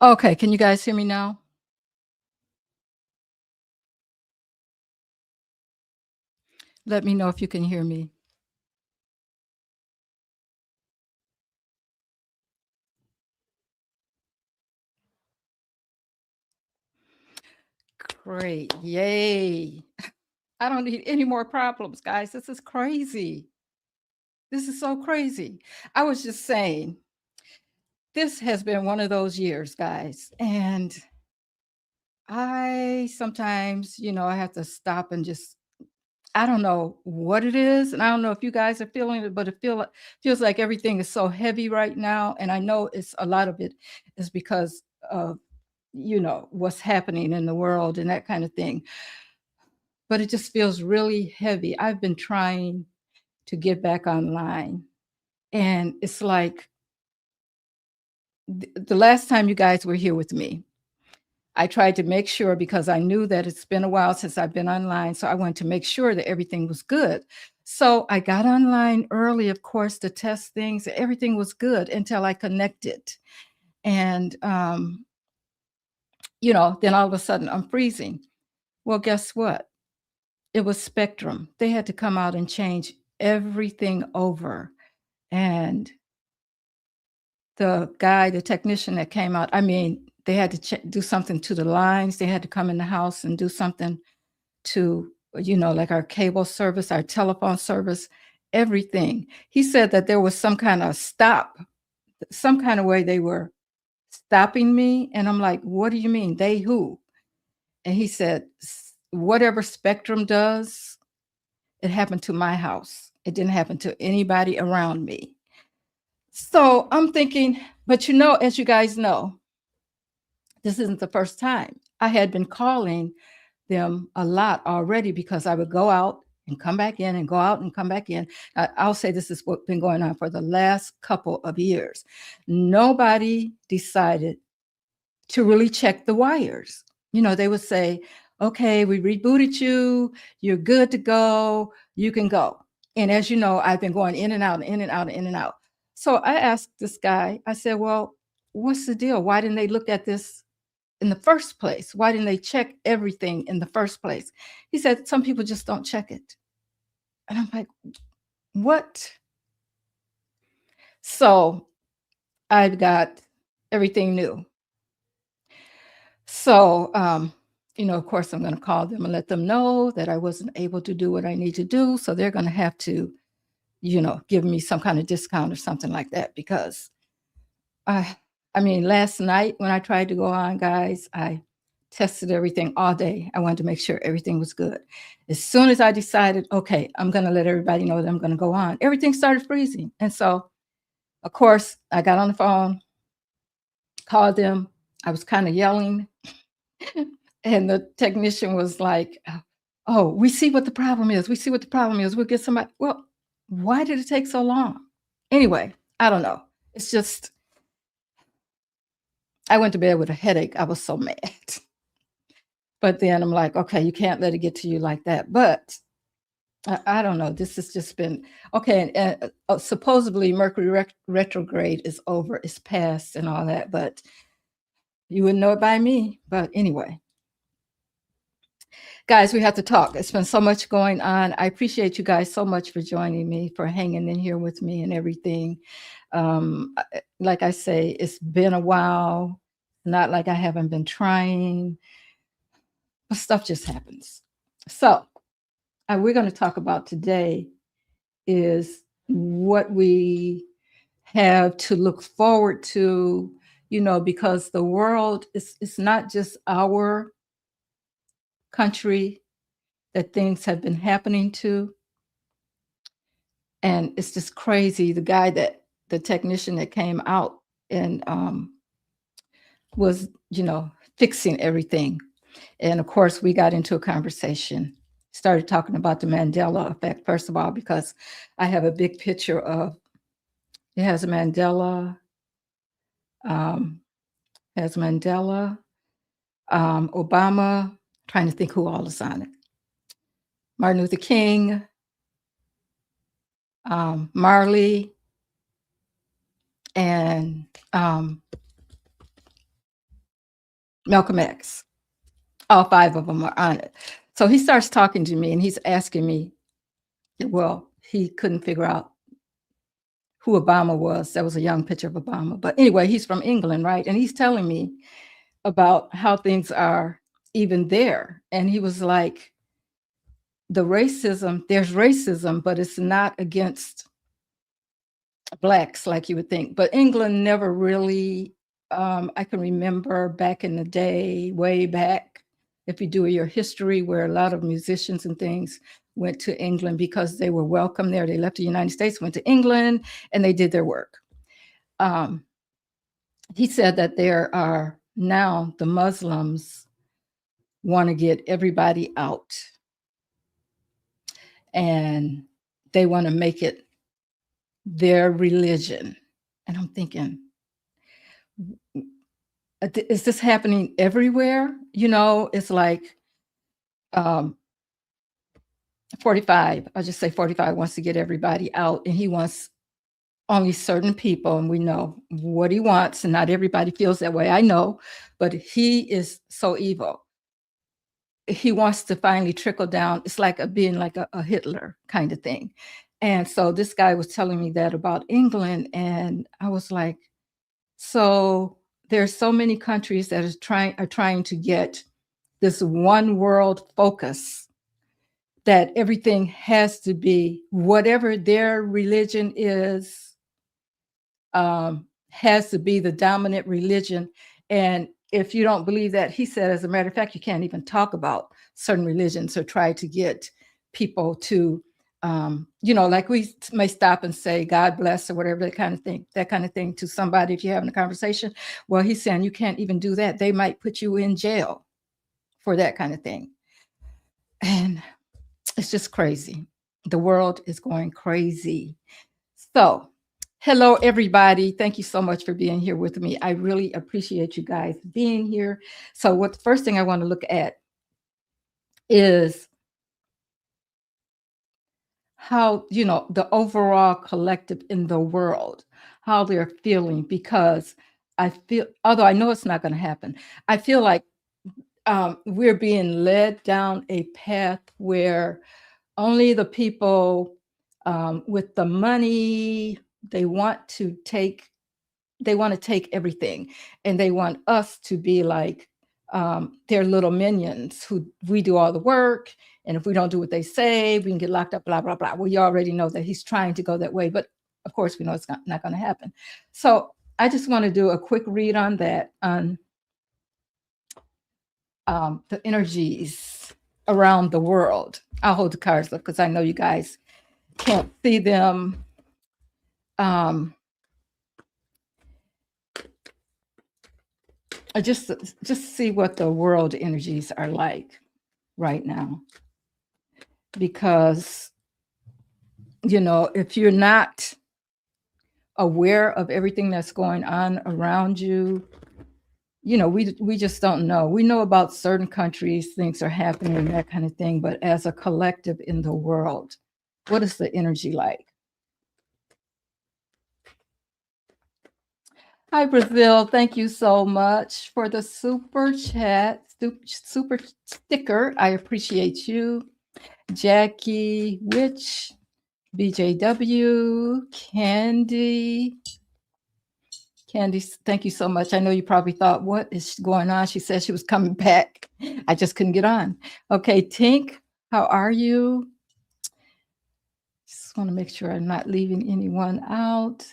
Okay, can you guys hear me now? Let me know if you can hear me. Great. Yay. I don't need any more problems, guys. This is crazy. This is so crazy. I was just saying, this has been one of those years, guys. And I sometimes, I have to stop and just, I don't know what it is. And I don't know if you guys are feeling it, but feels like everything is so heavy right now. And I know it's a lot of it is because of what's happening in the world and that kind of thing. But it just feels really heavy. I've been trying to get back online, and it's like the last time you guys were here with me, I tried to make sure because I knew that it's been a while since I've been online, so I wanted to make sure that everything was good. So I got online early, of course, to test things. Everything was good until I connected. And then all of a sudden I'm freezing. Well, guess what? It was Spectrum. They had to come out and change everything over, and the technician that came out, I mean, they had to do something to the lines, they had to come in the house and do something to, like our cable service, our telephone service, everything. He said that there was some kind of some kind of way they were stopping me, and I'm like, "What do you mean? They who?" And he said, Whatever Spectrum does, it happened to my house. It didn't happen to anybody around me. So I'm thinking, but as you guys know, this isn't the first time. I had been calling them a lot already because I would go out and come back in and go out and come back in. I'll say this is what's been going on for the last couple of years. Nobody decided to really check the wires. They would say, okay, we rebooted you, you're good to go, you can go. And as you know, I've been going in and out, in and out, in and out. So I asked this guy, I said, well, what's the deal? Why didn't they look at this in the first place? Why didn't they check everything in the first place? He said, some people just don't check it. And I'm like, what? So I've got everything new. So, of course, I'm going to call them and let them know that I wasn't able to do what I need to do. So they're going to have to, give me some kind of discount or something like that because I, I mean, last night when I tried to go on, guys, I tested everything all day. I wanted to make sure everything was good. As soon as I decided, okay, I'm going to let everybody know that I'm going to go on, everything started freezing. And so, of course, I got on the phone, called them. I was kind of yelling. And the technician was like, "Oh, we see what the problem is. We see what the problem is. We'll get somebody." Well, why did it take so long? Anyway, I don't know. It's just I went to bed with a headache. I was so mad. But then I'm like, "Okay, you can't let it get to you like that." But I don't know. This has just been okay. And supposedly Mercury retrograde is over, it's past, and all that. But you wouldn't know it by me. But anyway, guys, we have to talk. It's been so much going on. I appreciate you guys so much for joining me, for hanging in here with me and everything. Like I say, it's been a while. Not like I haven't been trying, but stuff just happens. So, we're going to talk about today is what we have to look forward to, because the world is it's not just our country that things have been happening to. And it's just crazy. The technician that came out and was, fixing everything. And of course, we got into a conversation, started talking about the Mandela effect, first of all, because I have a big picture of it um, has Mandela, Obama, trying to think who all is on it, Martin Luther King, Marley, and Malcolm X. All 5 of them are on it. So he starts talking to me and he's asking me, well, he couldn't figure out who Obama was. That was a young picture of Obama. But anyway, he's from England, right? And he's telling me about how things are even there. And he was like, there's racism, but it's not against Blacks like you would think. But England never really, I can remember back in the day, way back, if you do your history, where a lot of musicians and things went to England because they were welcome there. They left the United States, went to England, and they did their work. He said that there are now the Muslims want to get everybody out, and they want to make it their religion. And I'm thinking, is this happening everywhere? You know, it's like 45, I'll just say 45 wants to get everybody out, and he wants only certain people, and we know what he wants, and not everybody feels that way, I know, but he is so evil. He wants to finally trickle down. It's like being like a Hitler kind of thing. And so this guy was telling me that about England, and I was like, so there's so many countries that are trying to get this one world focus, that everything has to be whatever their religion is, has to be the dominant religion. And if you don't believe that, he said, as a matter of fact, you can't even talk about certain religions or try to get people to, like we may stop and say, God bless, or whatever, that kind of thing to somebody if you're having a conversation. Well, he's saying you can't even do that. They might put you in jail for that kind of thing. And it's just crazy. The world is going crazy. So, hello, everybody. Thank you so much for being here with me. I really appreciate you guys being here. So the first thing I want to look at is how, the overall collective in the world, how they're feeling, because I feel, although I know it's not going to happen, I feel like we're being led down a path where only the people with the money, they want to take everything, and they want us to be like their little minions, who we do all the work, and if we don't do what they say, we can get locked up, blah blah blah. Well, you already know that he's trying to go that way, but of course we know it's not going to happen. So I just want to do a quick read on that, on the energies around the world. I'll hold the cards up because I know you guys can't see them. Just see what the world energies are like right now, because if you're not aware of everything that's going on around you, we just don't know. We know about certain countries, things are happening and that kind of thing, but as a collective in the world, what is the energy like? Hi, Brazil. Thank you so much for the super chat, super sticker. I appreciate you. Jackie, Witch, BJW, Candy, thank you so much. I know you probably thought, what is going on? She said she was coming back. I just couldn't get on. Okay, Tink, how are you? Just want to make sure I'm not leaving anyone out.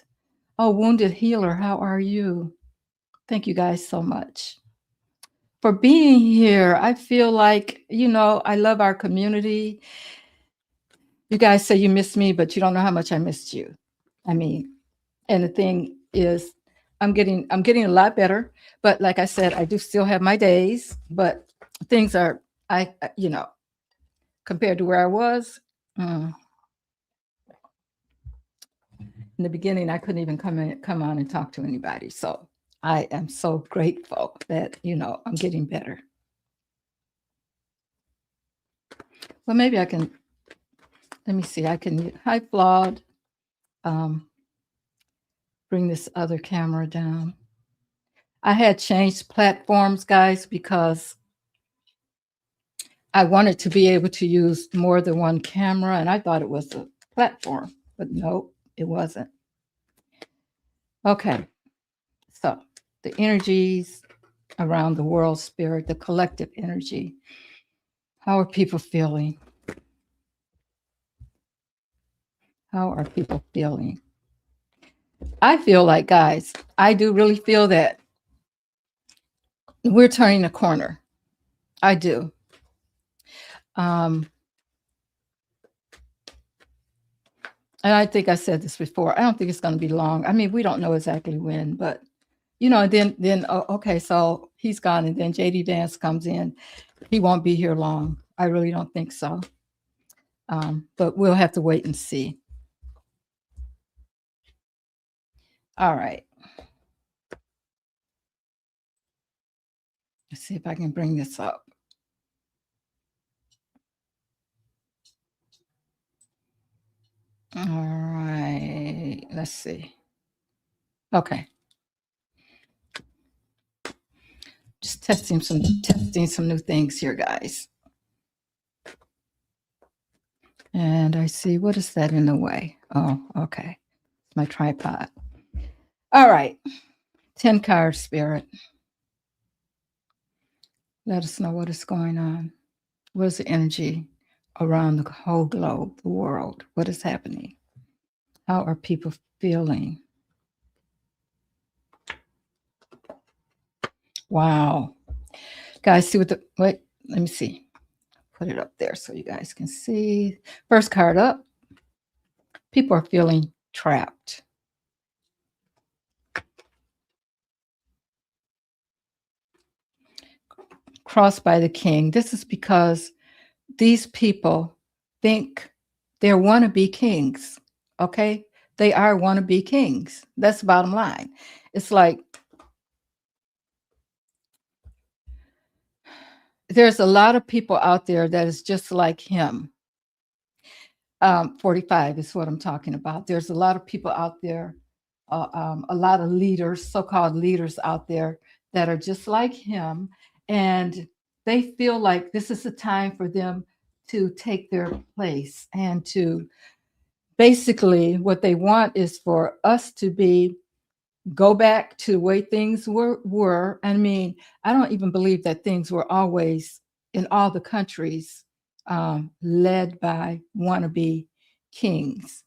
Oh, Wounded Healer, how are you? Thank you guys so much for being here. I feel like, I love our community. You guys say you miss me, but you don't know how much I missed you. I mean, and the thing is, I'm getting a lot better, but like I said, I do still have my days, but things are, compared to where I was, in the beginning, I couldn't even come on and talk to anybody. So I am so grateful that, I'm getting better. Well, maybe I can, let me see, hi, Flawed, bring this other camera down. I had changed platforms, guys, because I wanted to be able to use more than one camera, and I thought it was a platform, but no, it wasn't. Okay, so the energies around the world spirit, the collective energy. How are people feeling? How are people feeling? I feel like, guys, I do really feel that we're turning a corner. I do. And I think I said this before. I don't think it's going to be long. I mean, we don't know exactly when, but then okay, so he's gone, and then JD Dance comes in. He won't be here long. I really don't think so. But we'll have to wait and see. All right. Let's see if I can bring this up. All right. Let's see. Okay. Just testing some new things here, guys. And I see, what is that in the way? Oh, okay. It's my tripod. All right. 10 card spirit. Let us know what is going on. What is the energy around the whole globe, the world? What is happening? How are people feeling? Wow. Guys, see let me see. Put it up there so you guys can see. First card up. People are feeling trapped. Crossed by the king. This is because these people think they're wannabe kings. Okay? They are wannabe kings. That's the bottom line. It's like there's a lot of people out there that is just like him. 45 is what I'm talking about. There's a lot of people out there, a lot of leaders, so-called leaders out there that are just like him. And they feel like this is the time for them to take their place and to basically what they want is for us to go back to the way things were. I mean, I don't even believe that things were always in all the countries led by wannabe kings.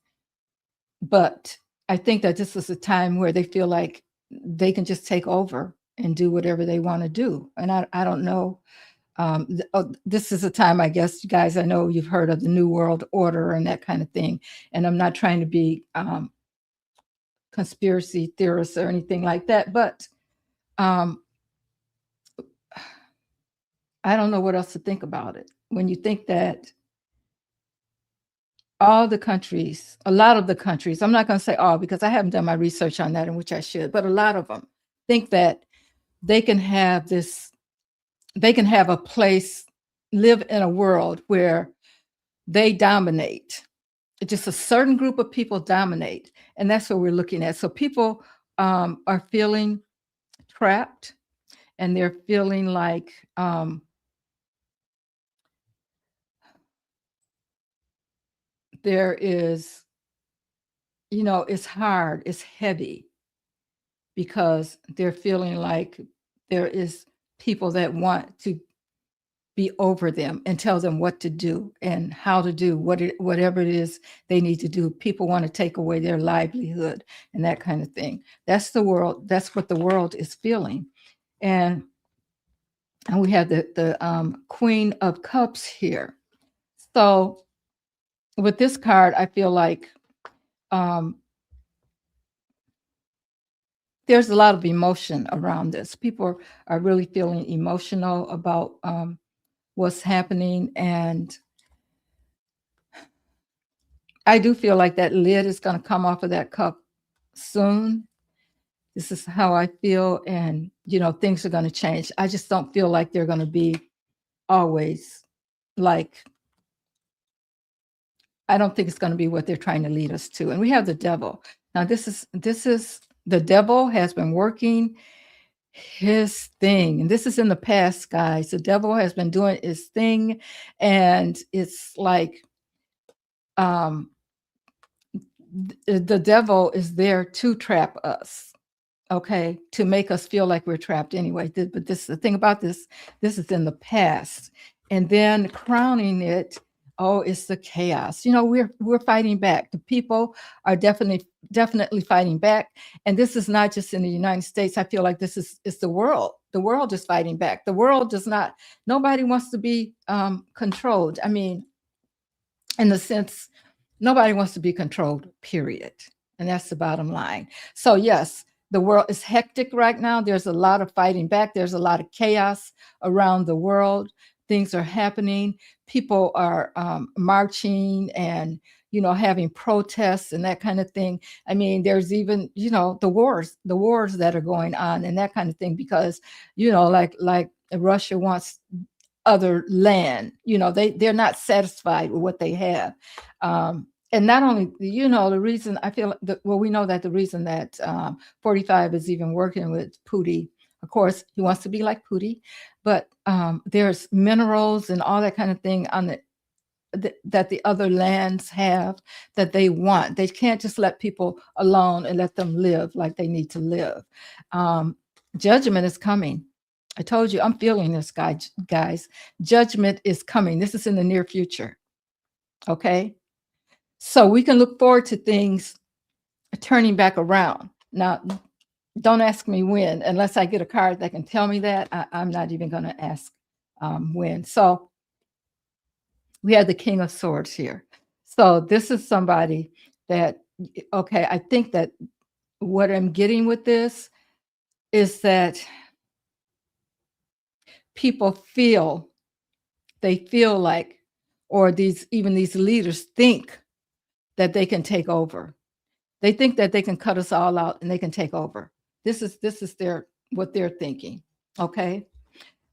But I think that this is a time where they feel like they can just take over and do whatever they want to do. And I don't know. This is a time, I guess, you guys, I know you've heard of the New World Order and that kind of thing. And I'm not trying to be conspiracy theorists or anything like that, but I don't know what else to think about it. When you think that all the countries, a lot of the countries, I'm not going to say all because I haven't done my research on that, in which I should, but a lot of them think that they can have a place, live in a world where they dominate. Just a certain group of people dominate. And that's what we're looking at. So people are feeling trapped, and they're feeling like there is, it's hard, it's heavy, because they're feeling like there is people that want to be over them and tell them what to do and how to do whatever it is they need to do. People want to take away their livelihood and that kind of thing. That's the world. That's what the world is feeling. And we have the Queen of Cups here. So with this card, I feel like there's a lot of emotion around this. People are really feeling emotional about what's happening. And I do feel like that lid is going to come off of that cup soon. This is how I feel. And, things are going to change. I just don't feel like they're going to be always like, I don't think it's going to be what they're trying to lead us to. And we have the devil. Now, this is the devil has been working his thing. And this is in the past, guys. The devil has been doing his thing, and it's like um the devil is there to trap us, okay, to make us feel like we're trapped anyway. But this, the thing about this is in the past. And then crowning it, oh, it's the chaos. We're fighting back. The people are definitely fighting back. And this is not just in the United States. I feel like this is it's the world. The world is fighting back. The world does not, nobody wants to be controlled. I mean, in the sense, nobody wants to be controlled, period. And that's the bottom line. So, yes, the world is hectic right now. There's a lot of fighting back, there's a lot of chaos around the world. Things are happening. People are marching and having protests and that kind of thing. I mean, there's even the wars that are going on and that kind of thing, because like Russia wants other land. They're not satisfied with what they have. And not only, the reason I feel that, well, we know that the reason that 45 is even working with Putin, of course, he wants to be like Putin, but there's minerals and all that kind of thing on that the other lands have that they want. They can't just let people alone and let them live like they need to live. Judgment is coming. I told you, I'm feeling this, guys. Judgment is coming. This is in the near future. Okay. So we can look forward to things turning back around. Now, don't ask me when, unless I get a card that can tell me that. I'm not even going to ask when. So we have the King of Swords here. So this is somebody that, okay, I think that what I'm getting with this is that people feel like, or these leaders think that they can take over. They think that they can cut us all out and they can take over. This is what they're thinking. Okay.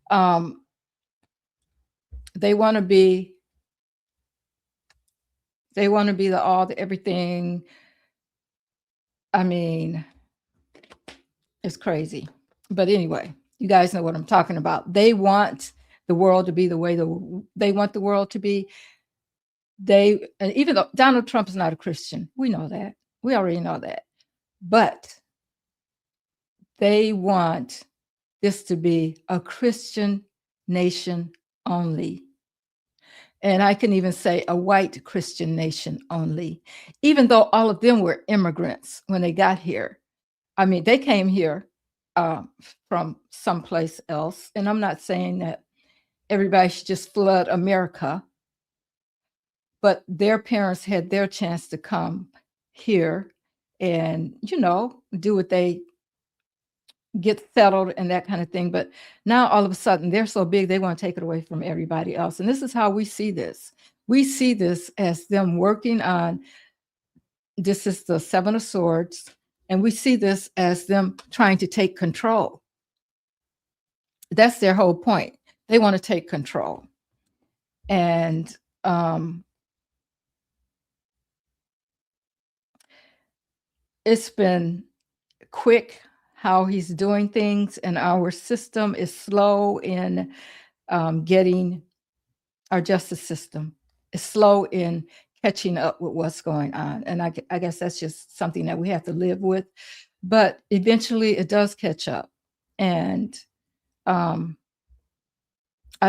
Um, they want to be the all, the everything. I mean, it's crazy. But anyway, you guys know what I'm talking about. They want the world to be the way they want the world to be. And even though Donald Trump is not a Christian, we know that. We already know that. But they want this to be a Christian nation only. And I can even say a white Christian nation only, even though all of them were immigrants when they got here. I mean, they came here from someplace else. And I'm not saying that everybody should just flood America, but their parents had their chance to come here and, do what they get settled and that kind of thing. But now all of a sudden they're so big, they want to take it away from everybody else. And this is how we see this. We see this as them working on, this is the Seven of Swords, and we see this as them trying to take control. That's their whole point. They want to take control. And it's been quick how he's doing things, and our system is slow in getting, our justice system is slow in catching up with what's going on. And I guess that's just something that we have to live with. But eventually it does catch up. And I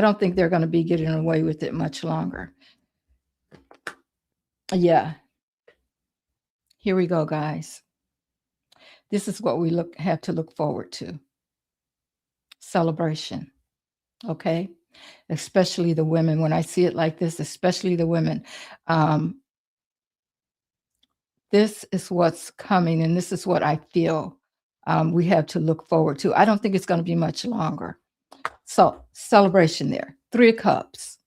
don't think they're going to be getting away with it much longer. Yeah. Here we go, guys. This is what we have to look forward to. Celebration. Okay. Especially the women. When I see it like this, especially the women. This is what's coming, and this is what I feel we have to look forward to. I don't think it's going to be much longer. So, celebration there. 3 of Cups.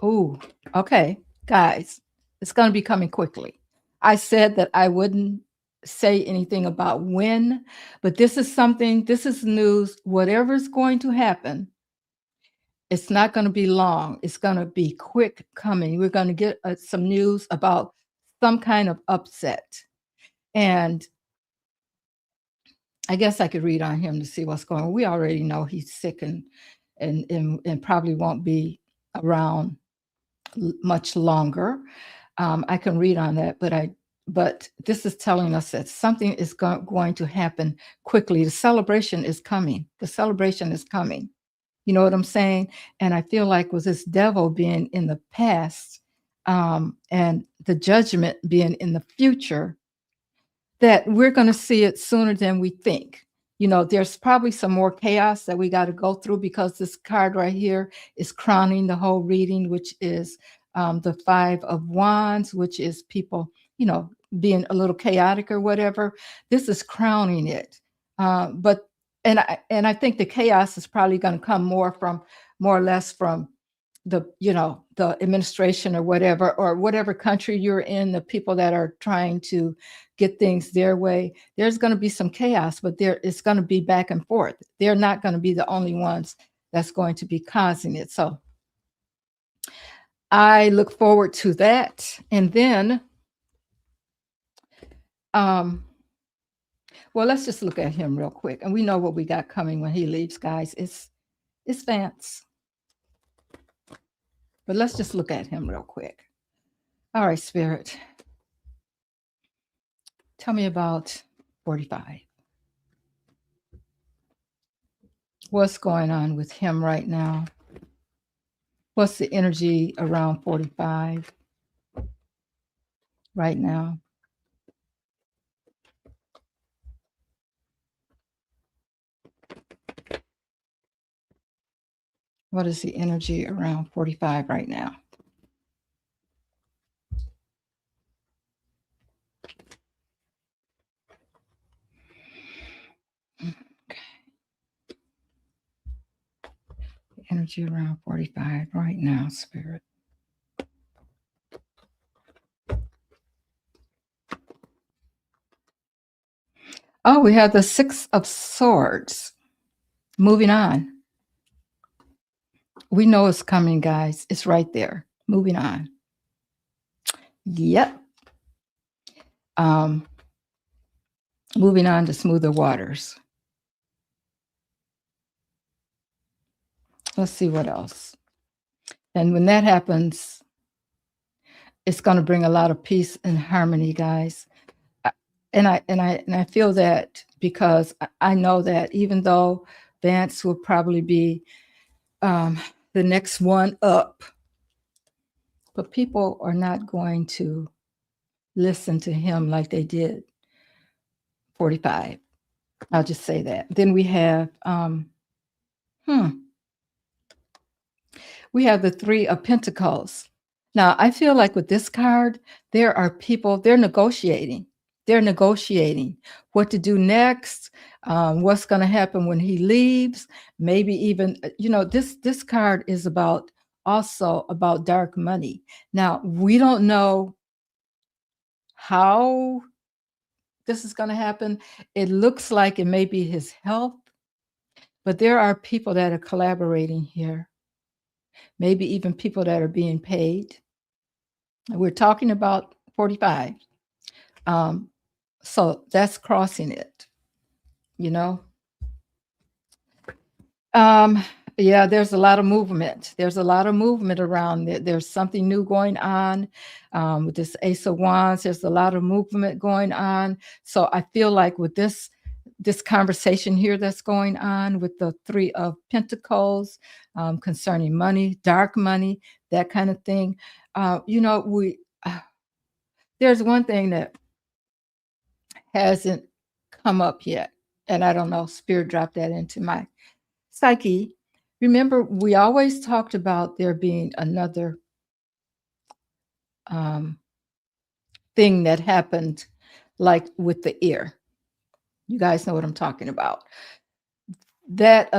Ooh, okay, guys, it's going to be coming quickly. I said that I wouldn't say anything about when, but this is news. Whatever's going to happen, it's not going to be long. It's going to be quick coming. We're going to get some news about some kind of upset. And I guess I could read on him to see what's going on. We already know he's sick and probably won't be around much longer. I can read on that, but this is telling us that something is going to happen quickly. The celebration is coming. The celebration is coming. You know what I'm saying? And I feel like with this devil being in the past, and the judgment being in the future, that we're going to see it sooner than we think. You know, there's probably some more chaos that we got to go through, because this card right here is crowning the whole reading, which is the Five of Wands, which is people, you know, being a little chaotic or whatever. This is crowning it. But and I think the chaos is probably going to come more or less from the, you know, the administration or whatever country you're in, the people that are trying to get things their way. There's going to be some chaos, but it's going to be back and forth. They're not going to be the only ones that's going to be causing it. So I look forward to that. And then well, let's just look at him real quick, and we know what we got coming when he leaves, guys. It's Vance. But let's just look at him real quick. All right, Spirit. Tell me about 45. What's going on with him right now? What's the energy around 45 right now? What is the energy around 45 right now? Okay. Energy around 45 right now, Spirit. Oh, we have the Six of Swords. Moving on. We know it's coming, guys. It's right there. Moving on. Yep. Moving on to smoother waters. Let's see what else. And when that happens, it's going to bring a lot of peace and harmony, guys. And I feel that because I know that even though Vance will probably be the next one up, but people are not going to listen to him like they did 45. I'll just say that. Then we have we have the Three of Pentacles. Now, I feel like with this card, there are people, they're negotiating. They're negotiating what to do next, what's going to happen when he leaves. Maybe even, you know, this card is also about dark money. Now, we don't know how this is going to happen. It looks like it may be his health, but there are people that are collaborating here. Maybe even people that are being paid. We're talking about 45. So that's crossing it, you know. Yeah, there's a lot of movement. There's a lot of movement around it. There's something new going on with this Ace of Wands. There's a lot of movement going on. So I feel like with this conversation here that's going on with the Three of Pentacles concerning money, dark money, that kind of thing. You know, there's one thing that hasn't come up yet, and I don't know, Spirit dropped that into my psyche. Remember, we always talked about there being another thing that happened, like with the ear. You guys know what I'm talking about. That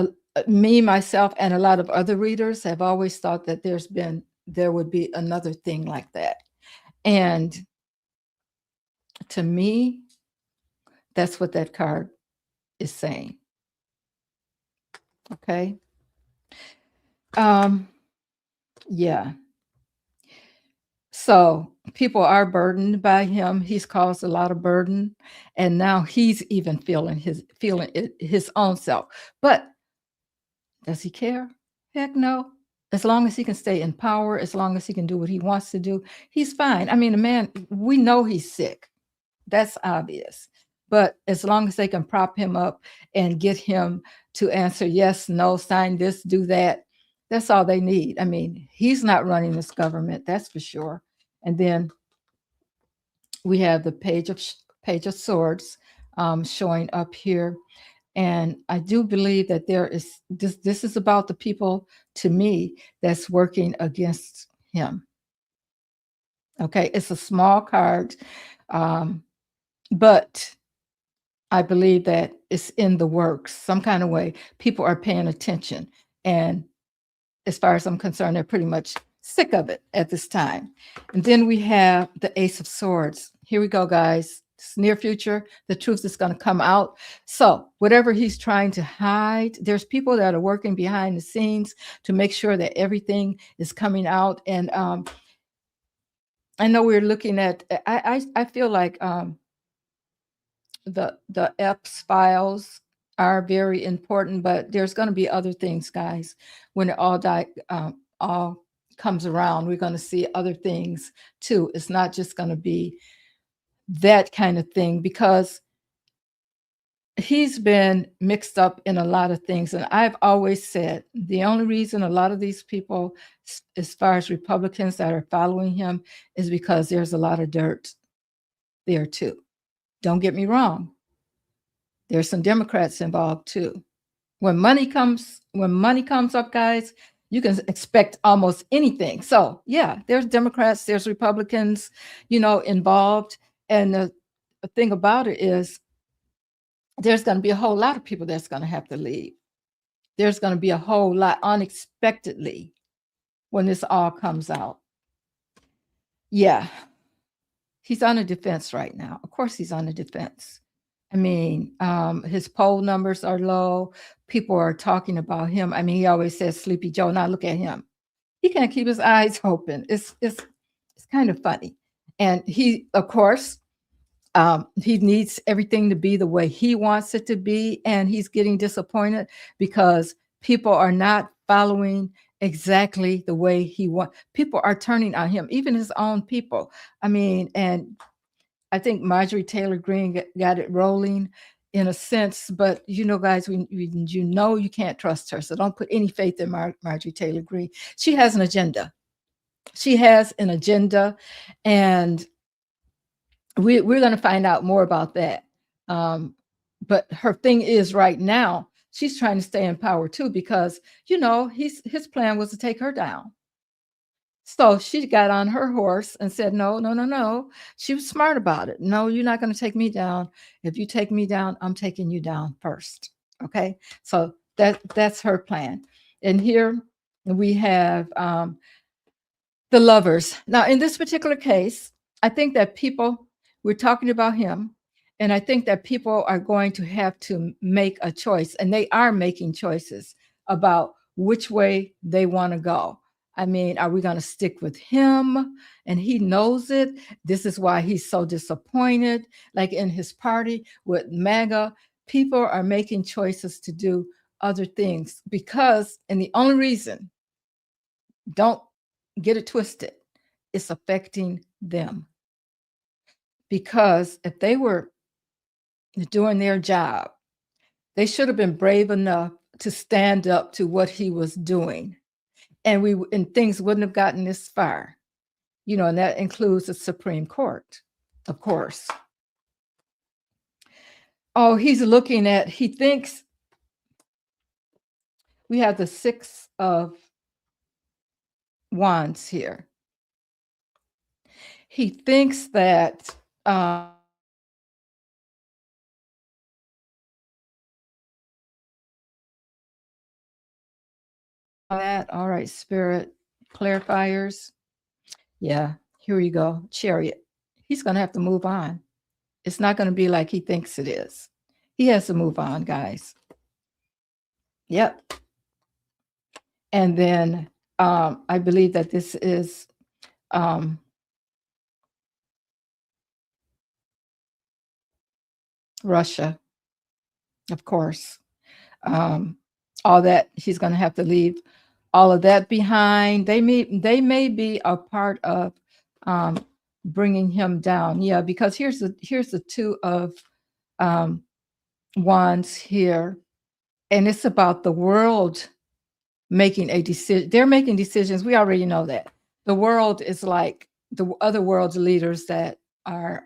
me, myself, and a lot of other readers have always thought that there would be another thing like that. And to me, that's what that card is saying. Okay. Yeah. So people are burdened by him. He's caused a lot of burden, and now he's even feeling it his own self. But does he care? Heck no. As long as he can stay in power, as long as he can do what he wants to do, he's fine. I mean, the man, we know he's sick. That's obvious. But as long as they can prop him up and get him to answer yes, no, sign this, do that, that's all they need. I mean, he's not running this government, that's for sure. And then we have the page of swords showing up here. And I do believe that there is this is about the people, to me, that's working against him. Okay, it's a small card, but I believe that it's in the works some kind of way. People are paying attention. And as far as I'm concerned, they're pretty much sick of it at this time. And then we have the Ace of Swords. Here we go, guys. It's near future. The truth is going to come out. So whatever he's trying to hide, there's people that are working behind the scenes to make sure that everything is coming out. And I know we're looking at, I feel like the Epps files are very important, but there's going to be other things, guys. When it all comes around, we're going to see other things too. It's not just going to be that kind of thing, because he's been mixed up in a lot of things. And I've always said the only reason a lot of these people, as far as Republicans that are following him, is because there's a lot of dirt there too. Don't get me wrong. There's some Democrats involved too. When money comes up, guys, you can expect almost anything. So yeah, there's Democrats, there's Republicans, involved. And the thing about it is, there's going to be a whole lot of people that's going to have to leave. There's going to be a whole lot unexpectedly when this all comes out. Yeah, he's on the defense right now. Of course, he's on the defense. I mean, his poll numbers are low. People are talking about him. I mean, he always says Sleepy Joe. Now look at him. He can't keep his eyes open. It's kind of funny. And he, of course, he needs everything to be the way he wants it to be. And he's getting disappointed because people are not following exactly the way he wants. People are turning on him, even his own people. I mean, and I think Marjorie Taylor Greene got it rolling in a sense, but guys, you can't trust her. So don't put any faith in Marjorie Taylor Greene. She has an agenda. She has an agenda, and we're going to find out more about that. But her thing is right now, she's trying to stay in power too, because, his plan was to take her down. So she got on her horse and said, no, no, no, no. She was smart about it. No, you're not going to take me down. If you take me down, I'm taking you down first. Okay. So that's her plan. And here we have the Lovers. Now, in this particular case, I think that we're talking about him, and I think that people are going to have to make a choice, and they are making choices about which way they want to go. I mean, are we going to stick with him? And he knows it. This is why he's so disappointed. Like in his party with MAGA, people are making choices to do other things because, and the only reason, don't get it twisted, it's affecting them. Because if they were doing their job, they should have been brave enough to stand up to what he was doing. And things wouldn't have gotten this far, and that includes the Supreme Court, of course. Oh, he thinks we have the Six of Wands here. He thinks that all right, Spirit clarifiers. Yeah, here you go. Chariot. He's going to have to move on. It's not going to be like he thinks it is. He has to move on, guys. Yep. And then I believe that this is Russia, of course. Um, all that he's going to have to leave all of that behind. They may be a part of um, bringing him down. Yeah, because here's the two of um, wands here, and it's about the world making a decision. They're making decisions. We already know that. The world is like the other world's leaders that are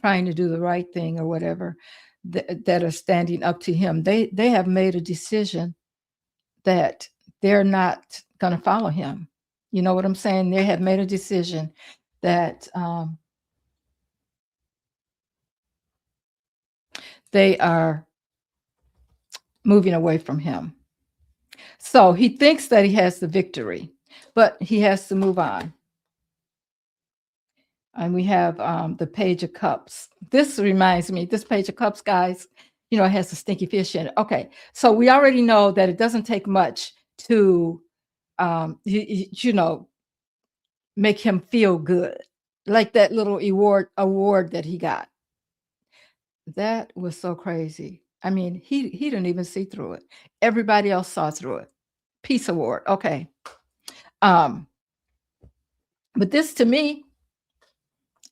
trying to do the right thing or whatever, that are standing up to him. They have made a decision that they're not going to follow him. You know what I'm saying? They have made a decision that they are moving away from him. So he thinks that he has the victory, but he has to move on. And we have the Page of Cups. This reminds me, this Page of Cups, guys, it has a stinky fish in it. Okay, so we already know that it doesn't take much to, make him feel good, like that little award that he got. That was so crazy. I mean, he didn't even see through it. Everybody else saw through it. Peace Award. Okay. But this to me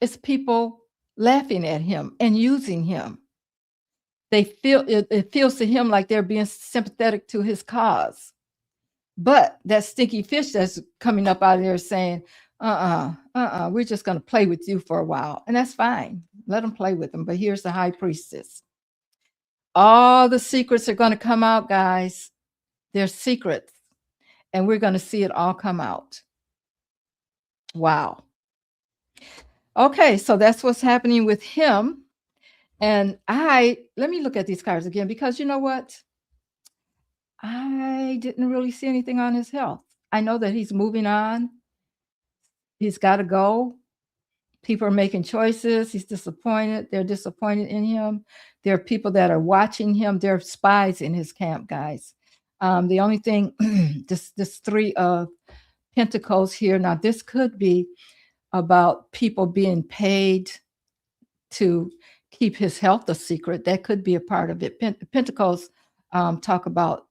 is people laughing at him and using him. They feel it feels to him like they're being sympathetic to his cause. But that stinky fish that's coming up out of there saying, we're just going to play with you for a while. And that's fine. Let them play with them. But here's the high priestess. All the secrets are going to come out, guys. They're secrets. And we're going to see it all come out. Wow. Okay, so that's what's happening with him. And let me look at these cards again, because you know what? I didn't really see anything on his health. I know that he's moving on. He's got to go. People are making choices. He's disappointed. They're disappointed in him. There are people that are watching him. There are spies in his camp, guys. The only thing, this Three of Pentacles here. Now, this could be about people being paid to keep his health a secret. That could be a part of it. Pentacles talk about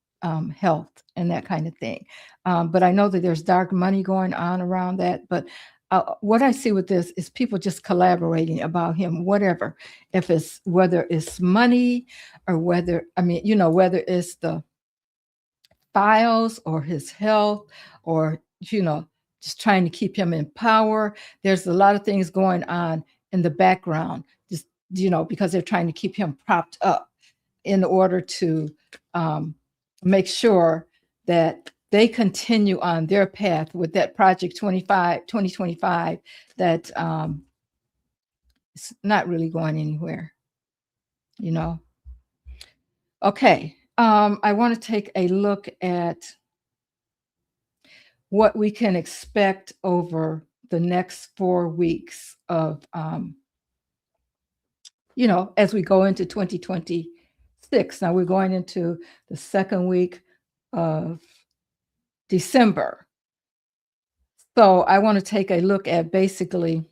health and that kind of thing. But I know that there's dark money going on around that. But what I see with this is people just collaborating about him, whatever, whether it's money or whether it's the files or his health or, just trying to keep him in power. There's a lot of things going on in the background, just, because they're trying to keep him propped up in order to make sure that they continue on their path with that Project 2025 that it's not really going anywhere, Okay. I want to take a look at what we can expect over the next 4 weeks of, as we go into 2026. Now we're going into the second week of December. So I want to take a look at basically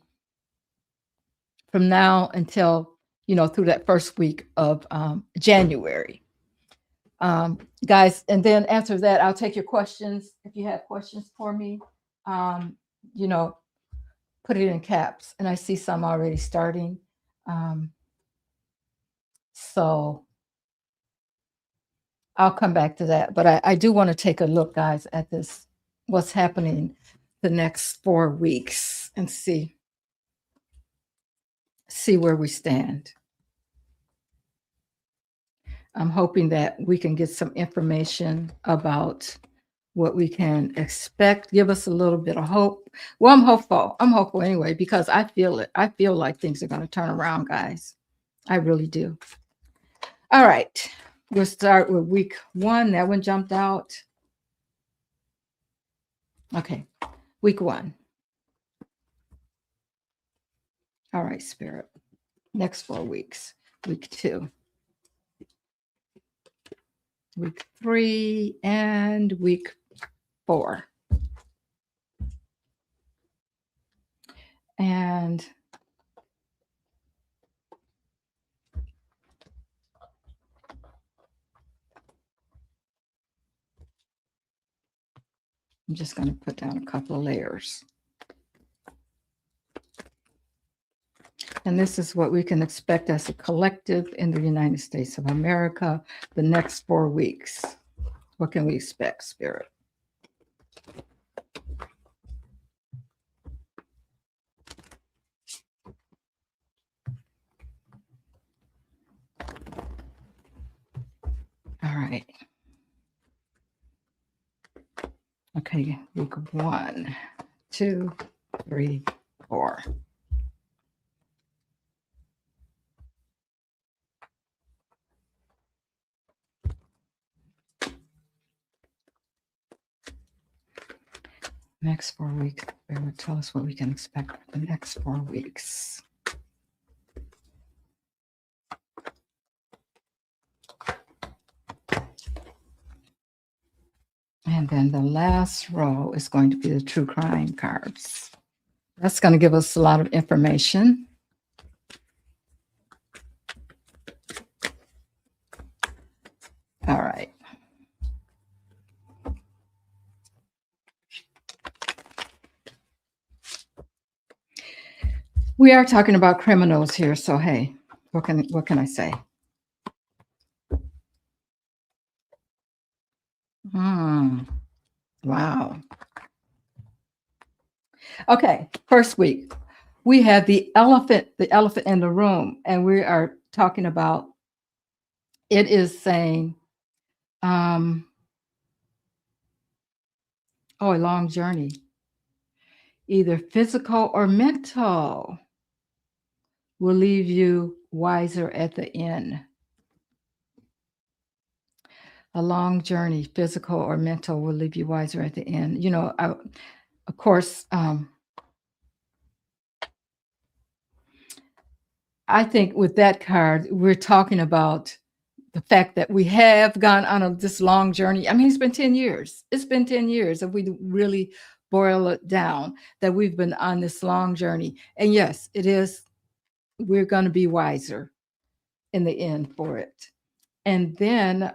from now until, through that first week of January. Guys, and then after that, I'll take your questions. If you have questions for me, put it in caps. And I see some already starting. So I'll come back to that. But I do want to take a look, guys, at this, what's happening the next 4 weeks and see where we stand. I'm hoping that we can get some information about what we can expect. Give us a little bit of hope. Well, I'm hopeful. I'm hopeful anyway, because I feel it. I feel like things are going to turn around, guys. I really do. All right. We'll start with week 1. That one jumped out. Okay. Week 1. All right, Spirit. Next 4 weeks. Week 2. Week 3 and week 4. And I'm just going to put down a couple of layers. And this is what we can expect as a collective in the United States of America the next 4 weeks. What can we expect, Spirit? All right. Okay, week 1, 2, 3, 4. Next 4 weeks. They will tell us what we can expect for the next 4 weeks. And then the last row is going to be the true crime cards. That's going to give us a lot of information. All right. We are talking about criminals here, so hey, what can I say? Wow. Okay, first week, we have the elephant in the room, and we are talking about, it is saying, a long journey, either physical or mental, will leave you wiser at the end. A long journey, physical or mental, will leave you wiser at the end. You know, of course, I think with that card, we're talking about the fact that we have gone on this long journey. I mean, it's been 10 years. It's been 10 years if we really boil it down, that we've been on this long journey. And yes, it is. We're going to be wiser in the end for it. And then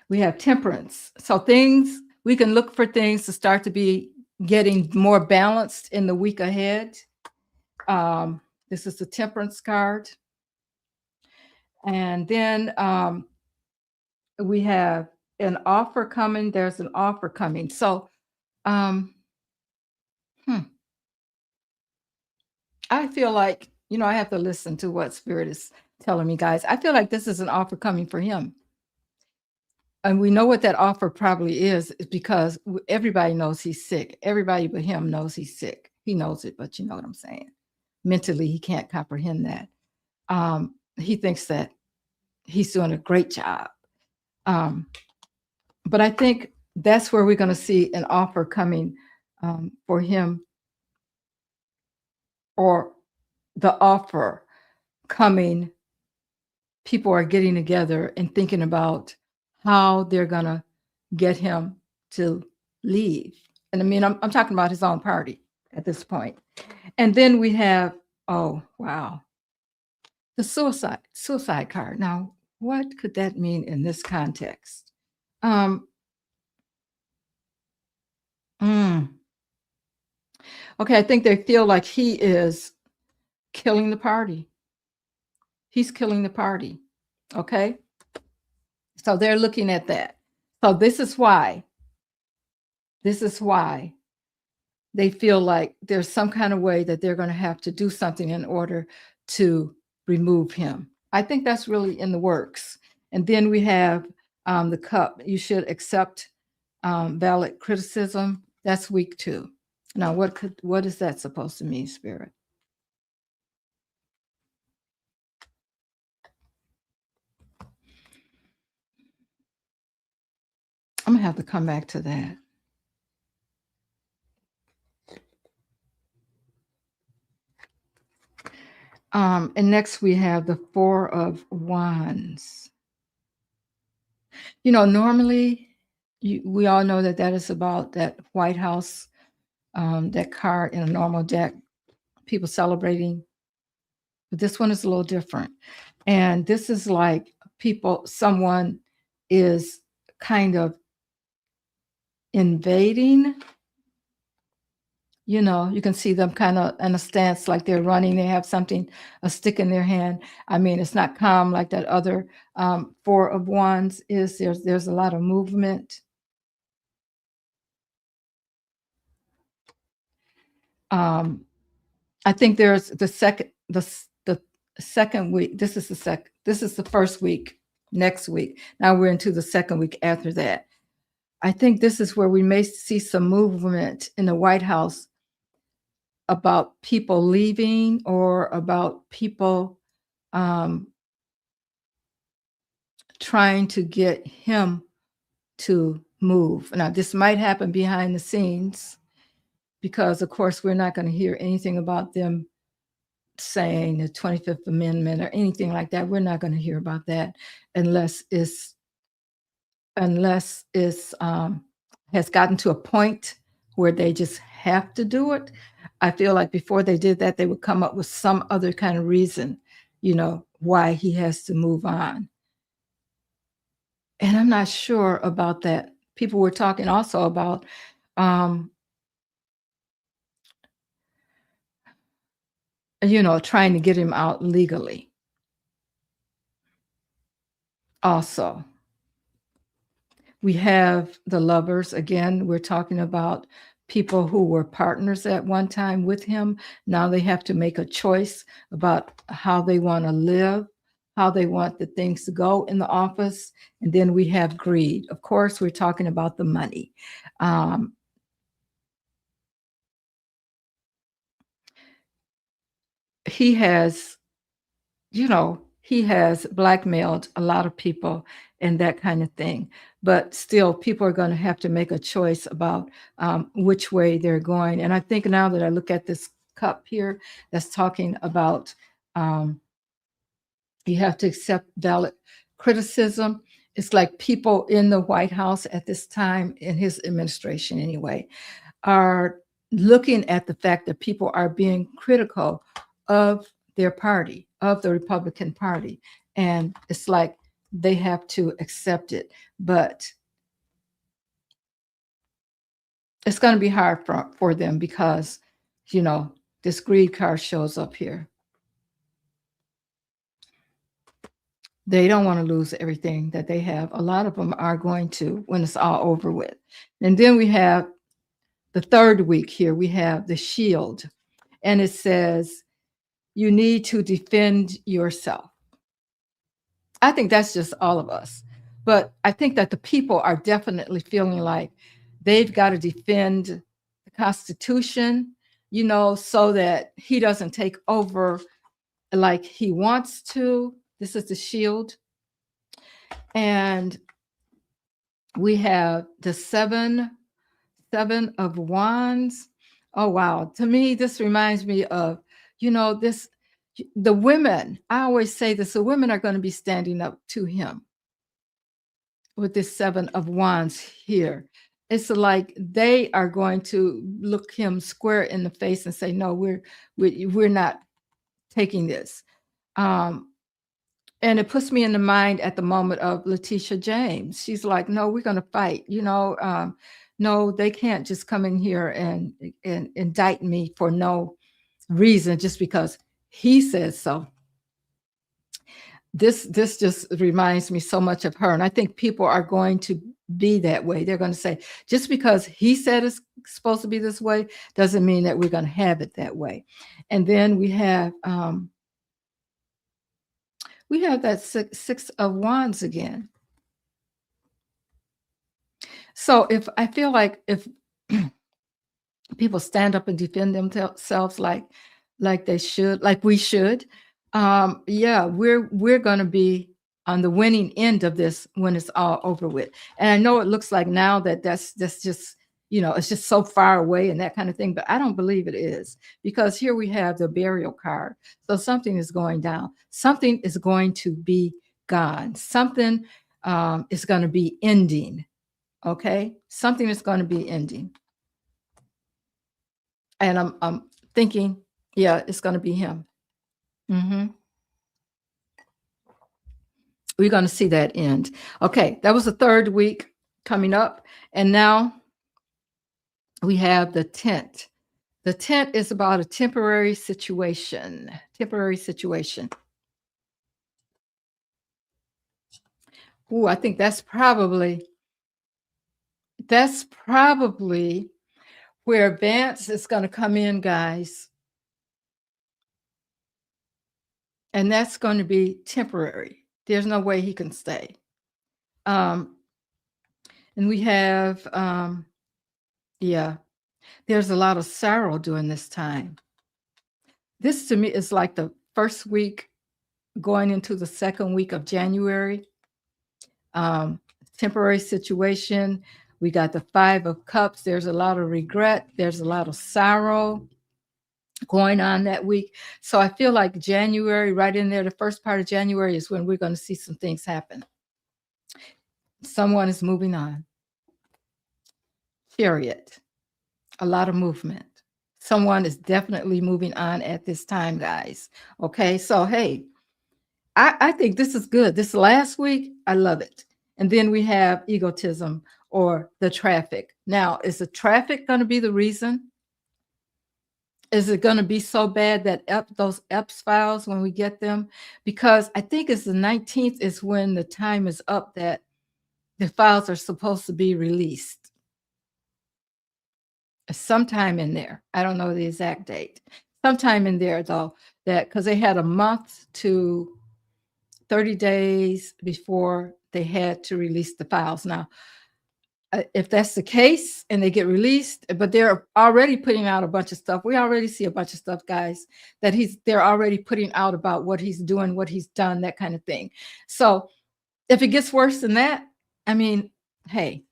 we have temperance. So we can look for things to start to be getting more balanced in the week ahead. This is the temperance card. And then we have an offer coming. There's an offer coming. So I feel like, I have to listen to what Spirit is telling me, guys. I feel like this is an offer coming for him. And we know what that offer probably is because everybody knows he's sick. Everybody but him knows he's sick. He knows it, but you know what I'm saying. Mentally, he can't comprehend that. He thinks that he's doing a great job. But I think that's where we're going to see an offer coming for him, or the offer coming. People are getting together and thinking about how they're going to get him to leave. And I mean, I'm talking about his own party at this point. And then we have, oh, wow, the suicide card. Now, what could that mean in this context? Okay, I think they feel like he is killing the party. He's killing the party. Okay. So they're looking at that. So this is why they feel like there's some kind of way that they're going to have to do something in order to remove him. I think that's really in the works. And then we have the cup. You should accept valid criticism. That's week 2. Now, what is that supposed to mean, Spirit? I'm gonna have to come back to that. And next we have the 4 of Wands. Normally we all know that is about that White House, that card in a normal deck, people celebrating. But this one is a little different. And this is like someone is kind of invading. You can see them kind of in a stance like they're running. They have something, a stick in their hand. I mean, it's not calm like that other Four of Wands is. There's a lot of movement. I think there's the second week. This is the first week. Next week. Now we're into the second week after that. I think this is where we may see some movement in the White House about people leaving or about people trying to get him to move. Now, this might happen behind the scenes because, of course, we're not going to hear anything about them saying the 25th Amendment or anything like that. We're not going to hear about that unless it's has gotten to a point where they just have to do it. I feel like before they did that, they would come up with some other kind of reason, why he has to move on. And I'm not sure about that. People were talking also about trying to get him out legally. Also, we have the Lovers. Again, we're talking about people who were partners at one time with him. Now they have to make a choice about how they want to live, how they want the things to go in the office. And then we have greed. Of course, we're talking about the money. He has, he has blackmailed a lot of people and that kind of thing. But still, people are going to have to make a choice about which way they're going. And I think now that I look at this cup here, that's talking about you have to accept valid criticism. It's like people in the White House at this time, in his administration anyway, are looking at the fact that people are being critical of their party, of the Republican Party. And it's like they have to accept it. But it's going to be hard for them because, this greed card shows up here. They don't want to lose everything that they have. A lot of them are going to when it's all over with. And then we have the third week here, we have the Shield. And it says, you need to defend yourself. I think that's just all of us. But I think that the people are definitely feeling like they've got to defend the Constitution, so that he doesn't take over like he wants to. This is the Shield. And we have the seven of Wands. Oh, wow. To me, this reminds me of, the women. I always say this, the women are going to be standing up to him with this Seven of Wands here. It's like they are going to look him square in the face and say, no, we're not taking this. And it puts me in the mind at the moment of Letitia James. She's like, no, we're going to fight. No, they can't just come in here and indict me for no reason just because he says so. This just reminds me so much of her. And I think people are going to be that way. They're going to say, just because he said it's supposed to be this way, doesn't mean that we're going to have it that way. And then we have that six of Wands again. So if I feel like if people stand up and defend themselves like they should, like we should, yeah, we're going to be on the winning end of this when it's all over with. And I know it looks like now that that's just, it's just so far away and that kind of thing, but I don't believe it is, because here we have the burial card. So something is going down. Something is going to be gone. Something is going to be ending. Okay, something is going to be ending. And I'm thinking, yeah, it's going to be him. We're going to see that end. Okay, that was the third week coming up. And now we have the tent. The tent is about a temporary situation. Temporary situation. Ooh, I think that's probably where Vance is going to come in, guys. And that's going to be temporary. There's no way he can stay. And we have, yeah, there's a lot of sorrow during this time. This to me is like the first week going into the second week of January. Temporary situation. We got the 5 of Cups. There's a lot of regret. There's a lot of sorrow going on that week. So I feel like January, right in there, the first part of January is when we're going to see some things happen. Someone is moving on. Chariot. A lot of movement. Someone is definitely moving on at this time, guys. Okay, so hey, I think this is good. This last week, I love it. And then we have egotism or the traffic. Now, is the traffic going to be the reason? Is it going to be so bad that those EPS files, when we get them? Because I think it's the 19th is when the time is up that the files are supposed to be released. Sometime in there. I don't know the exact date. Sometime in there, though, that because they had a month to 30 days before they had to release the files. Now, if that's the case and they get released, but they're already putting out a bunch of stuff. We already see a bunch of stuff, guys, that they're already putting out about what he's doing, what he's done, that kind of thing. So if it gets worse than that, I mean, hey,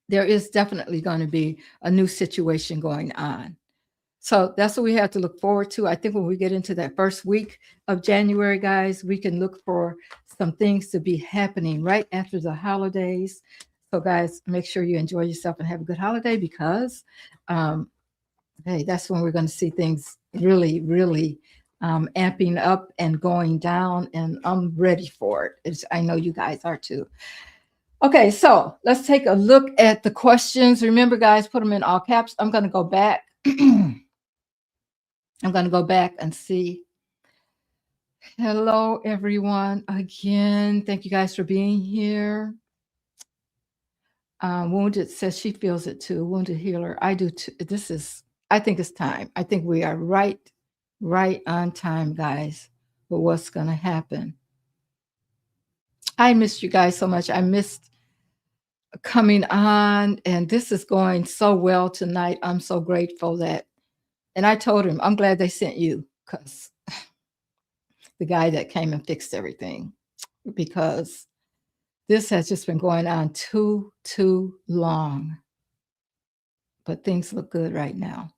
there is definitely going to be a new situation going on. So that's what we have to look forward to. I think when we get into that first week of January, guys, we can look for some things to be happening right after the holidays. So guys, make sure you enjoy yourself and have a good holiday because, hey, that's when we're going to see things really, really amping up and going down. And I'm ready for it. I know you guys are too. Okay, so let's take a look at the questions. Remember, guys, put them in all caps. I'm going to go back. I'm going to go back and see. Hello, everyone. Again, thank you guys for being here. Wounded says she feels it too. Wounded healer. I do too. I think it's time. I think we are right on time, guys, with what's going to happen. I missed you guys so much. I missed coming on, and this is going so well tonight. I'm so grateful that, and I told him, I'm glad they sent you because the guy that came and fixed everything, because this has just been going on too long. But things look good right now.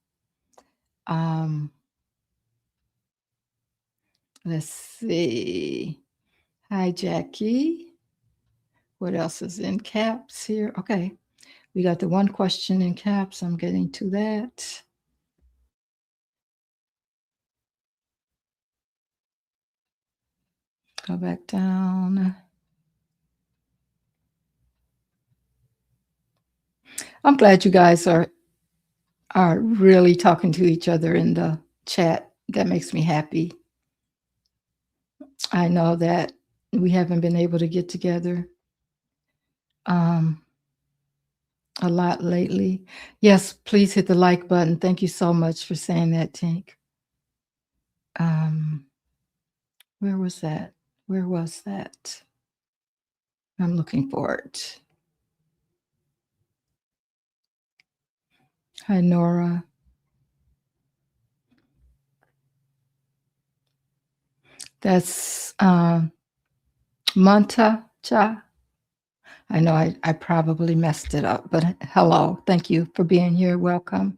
Let's see. Hi, Jackie. What else is in caps here? Okay. We got the one question in caps. I'm getting to that. Go back down. I'm glad you guys are really talking to each other in the chat. That makes me happy. I know that we haven't been able to get together a lot lately. Yes, please hit the like button. Thank you so much for saying that, Tink. Where was that? Where was that? I'm looking for it. Hi, Nora. That's Monta Cha. I know I probably messed it up, but hello. Thank you for being here. Welcome.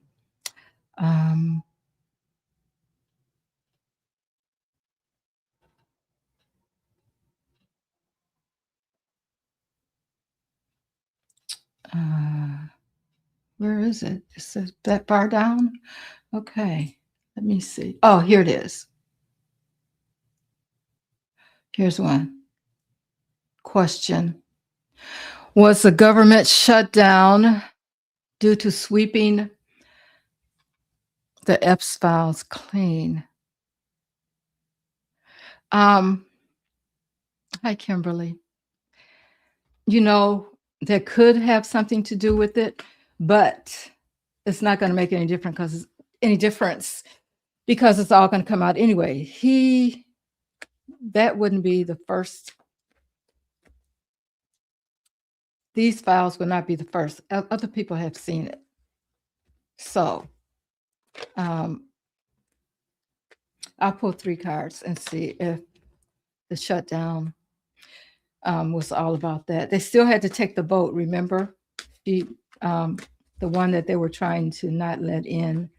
Where is it? Is it that far down? Okay. Let me see. Oh, here it is. Here's one. Question. Was the government shut down due to sweeping the Epps files clean? Hi, Kimberly. You know, that could have something to do with it, but it's not going to make any difference because it's all going to come out anyway. That wouldn't be the first. These files will not be the first. Other people have seen it. So I'll pull 3 cards and see if the shutdown was all about that. They still had to take the vote, remember? The one that they were trying to not let in,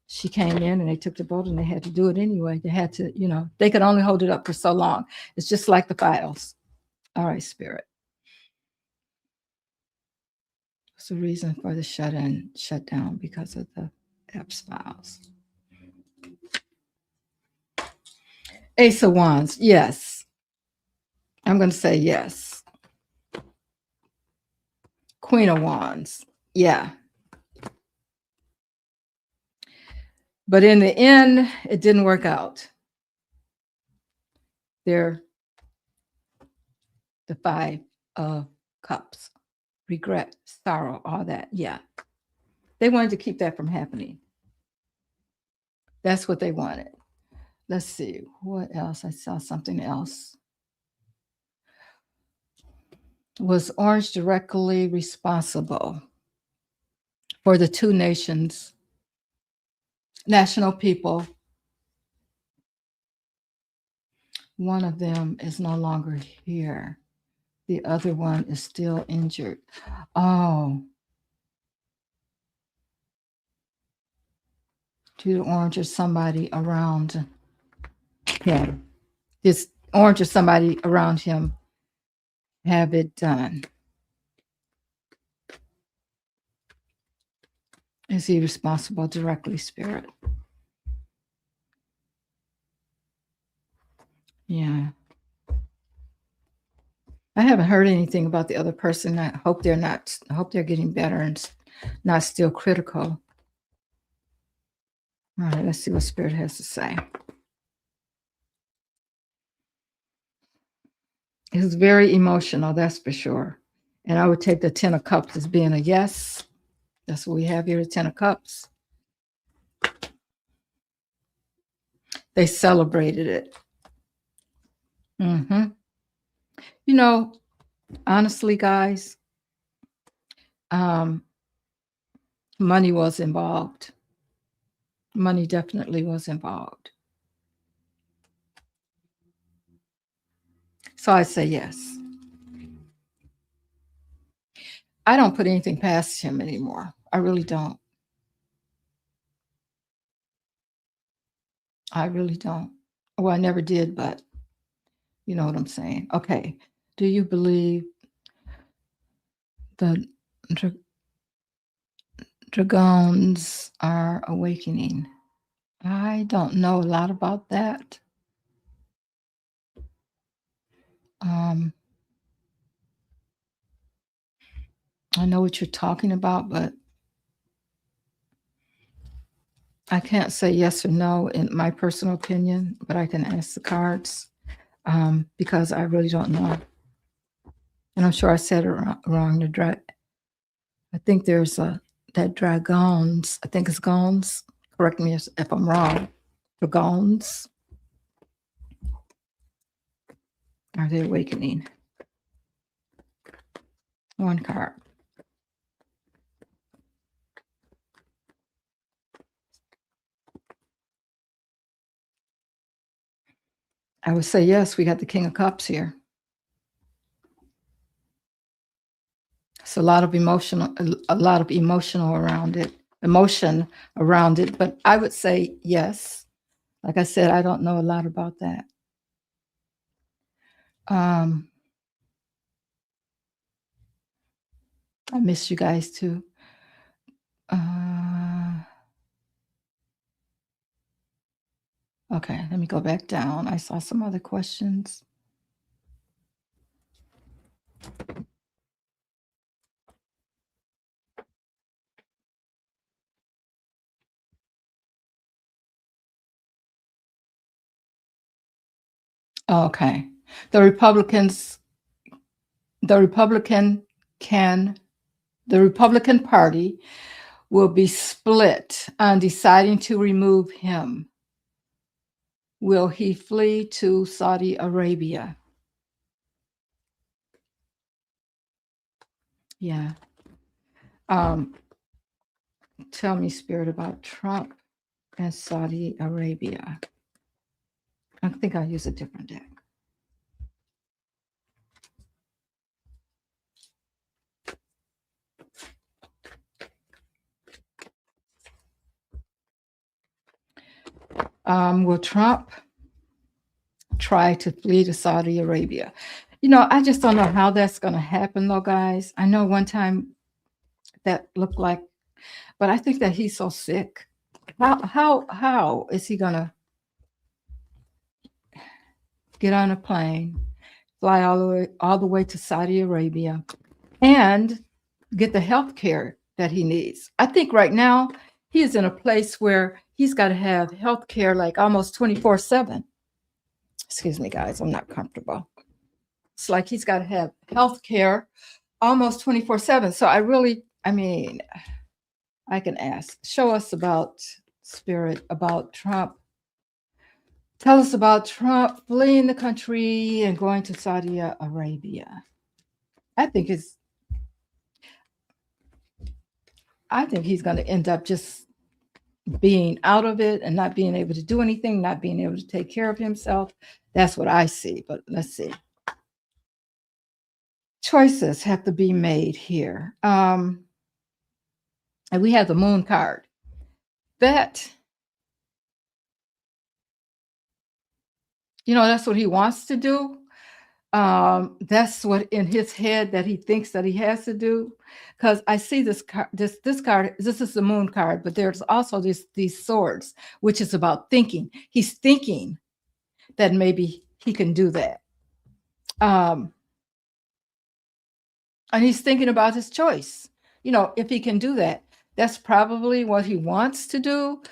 she came in and they took the vote and they had to do it anyway. They had to, they could only hold it up for so long. It's just like the files. All right, Spirit. What's the reason for the shutdown because of the Epps files? Ace of Wands, yes. I'm going to say yes. Queen of Wands, yeah. But in the end, it didn't work out. They're the 5 of Cups. Regret, sorrow, all that, yeah. They wanted to keep that from happening. That's what they wanted. Let's see, what else? I saw something else. Was Orange directly responsible for the 2 nations, national people? One of them is no longer here. The other one is still injured. Oh. To Orange or somebody around him. This Orange or somebody around him have it done. Is he responsible directly, Spirit? Yeah. I haven't heard anything about the other person. I hope they're getting better and not still critical. All right, let's see what Spirit has to say. It's very emotional, that's for sure. And I would take the 10 of Cups as being a yes. That's what we have here, the 10 of Cups. They celebrated it. Honestly, guys, money was involved. Money definitely was involved. So I say yes. I don't put anything past him anymore. I really don't. I really don't. Well, I never did, but you know what I'm saying. Okay. Do you believe the dragons are awakening? I don't know a lot about that. I know what you're talking about, but I can't say yes or no in my personal opinion, but I can ask the cards because I really don't know. And I'm sure I said it wrong. I think there's that dragons. I think it's gons. Correct me if I'm wrong. Dragons. Are they awakening? One card. I would say yes. We got the King of Cups here. It's a lot of emotion around it. But I would say yes. Like I said, I don't know a lot about that. I miss you guys too. Okay, let me go back down. I saw some other questions. Okay. The Republicans, the Republican can, the Republican Party will be split on deciding to remove him. Will he flee to Saudi Arabia? Yeah. Um, Tell me, Spirit, about Trump and Saudi Arabia. I think I'll use a different deck. Will Trump try to flee to Saudi Arabia? I just don't know how that's going to happen, though, guys. I know one time that looked like, but I think that he's so sick. How is he going to get on a plane, fly all the way to Saudi Arabia, and get the health care that he needs? I think right now he is in a place where he's got to have health care like almost 24/7. Excuse me, guys, I'm not comfortable. It's like he's got to have health care almost 24/7. So I mean, I can ask, show us about Spirit, about Trump. Tell us about Trump fleeing the country and going to Saudi Arabia. I think it's I think he's going to end up just being out of it and not being able to do anything, not being able to take care of himself. That's what I see. But let's see. Choices have to be made here. And we have the moon card. That, that's what he wants to do. That's what in his head that he thinks that he has to do. Because I see this card, this card, this is the moon card, but there's also these swords, which is about thinking. He's thinking that maybe he can do that. And he's thinking about his choice. If he can do that, that's probably what he wants to do.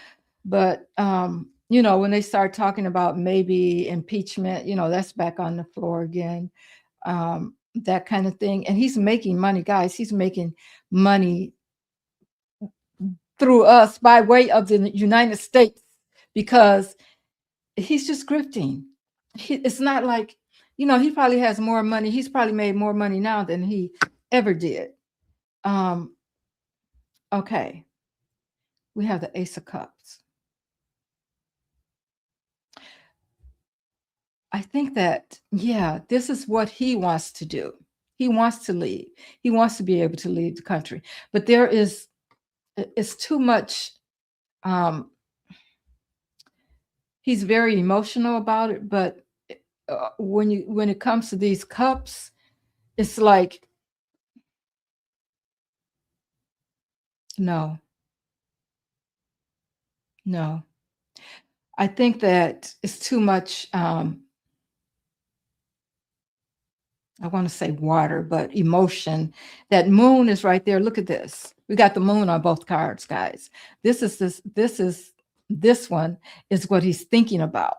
But when they start talking about maybe impeachment, that's back on the floor again. That kind of thing. And he's making money, guys. He's making money through us by way of the United States because he's just grifting. It's not like, he probably has more money. He's probably made more money now than he ever did. Okay. We have the Ace of Cups. I think that, yeah, this is what he wants to do. He wants to leave. He wants to be able to leave the country. But it's too much. He's very emotional about it. But when it comes to these cups, it's like, no. I think that it's too much. I want to say water, but emotion. That moon is right there. Look at this. We got the moon on both cards, guys. This one is what he's thinking about,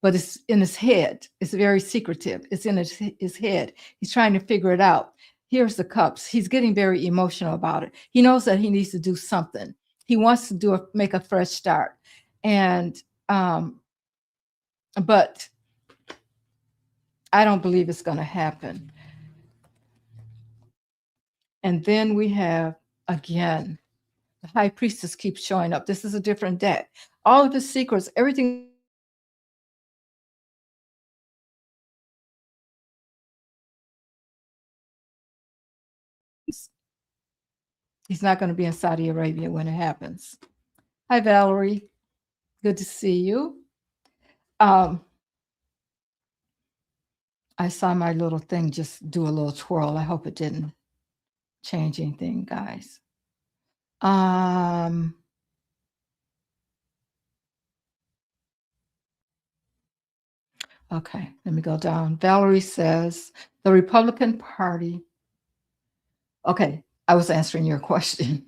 but it's in his head. It's very secretive. It's in his head. He's trying to figure it out. Here's the cups. He's getting very emotional about it. He knows that he needs to do something. He wants to make a fresh start. And but I don't believe it's going to happen. And then we have, again, the High Priestess keeps showing up. This is a different deck. All of his secrets, everything. He's not going to be in Saudi Arabia when it happens. Hi, Valerie. Good to see you. I saw my little thing just do a little twirl. I hope it didn't change anything, guys. Okay, let me go down. Valerie says the Republican Party. Okay, I was answering your question.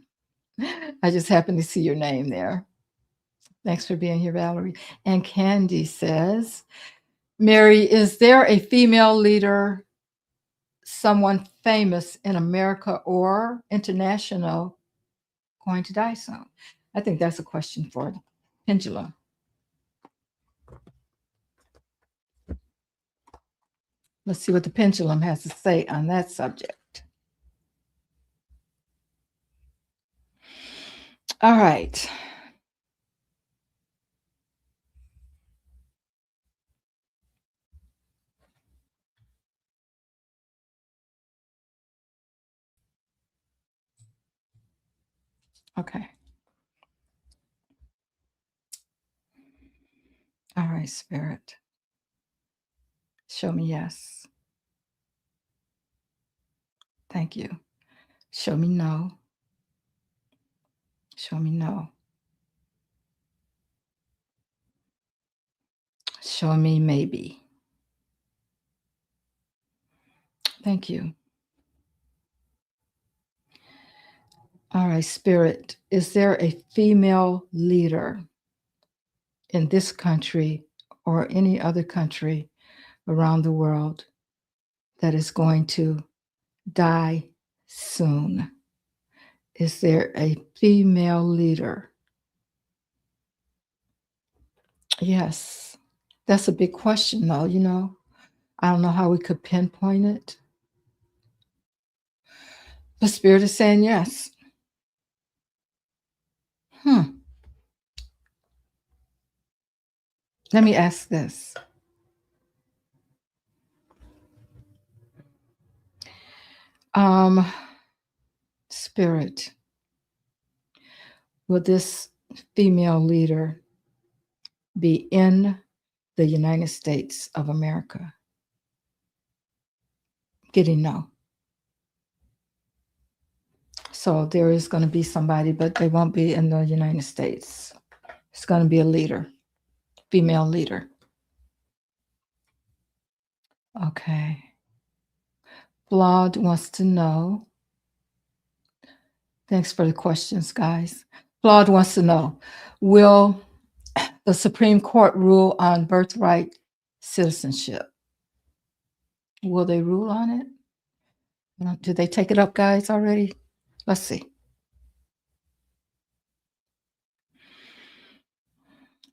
I just happened to see your name there. Thanks for being here, Valerie. And Candy says Mary, is there a female leader, someone famous in America or international, going to die soon? I think that's a question for the pendulum. Let's see what the pendulum has to say on that subject. All right. Okay. All right, Spirit. Show me yes. Thank you. Show me no. Show me no. Show me maybe. Thank you. All right, Spirit. Is there a female leader in this country or any other country around the world that is going to die soon? Is there a female leader? Yes. That's a big question, though, you know. I don't know how we could pinpoint it. The Spirit is saying yes. Let me ask this. Spirit, will this female leader be in the United States of America? Getting no. So there is going to be somebody, but they won't be in the United States. It's going to be a leader, female leader. Okay. Flawed wants to know. Thanks for the questions, guys. Flawed wants to know, will the Supreme Court rule on birthright citizenship? Will they rule on it? Did they take it up, guys, already? Let's see.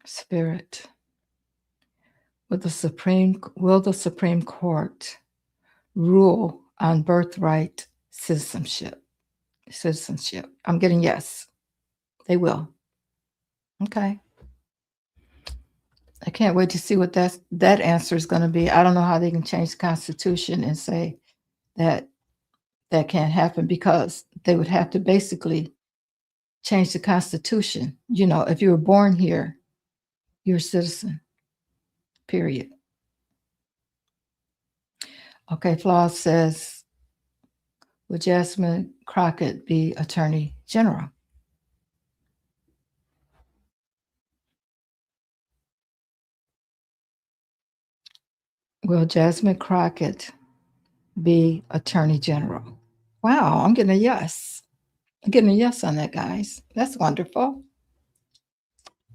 Spirit. Will the Supreme Court rule on birthright citizenship? I'm getting yes. They will. Okay. I can't wait to see what that answer is going to be. I don't know how they can change the Constitution and say that can't happen, because they would have to basically change the Constitution. You know, if you were born here, you're a citizen, period. Okay, Flaw says, will Jasmine Crockett be Attorney General? Will Jasmine Crockett be Attorney General? Wow, I'm getting a yes. I'm getting a yes on that, guys. That's wonderful.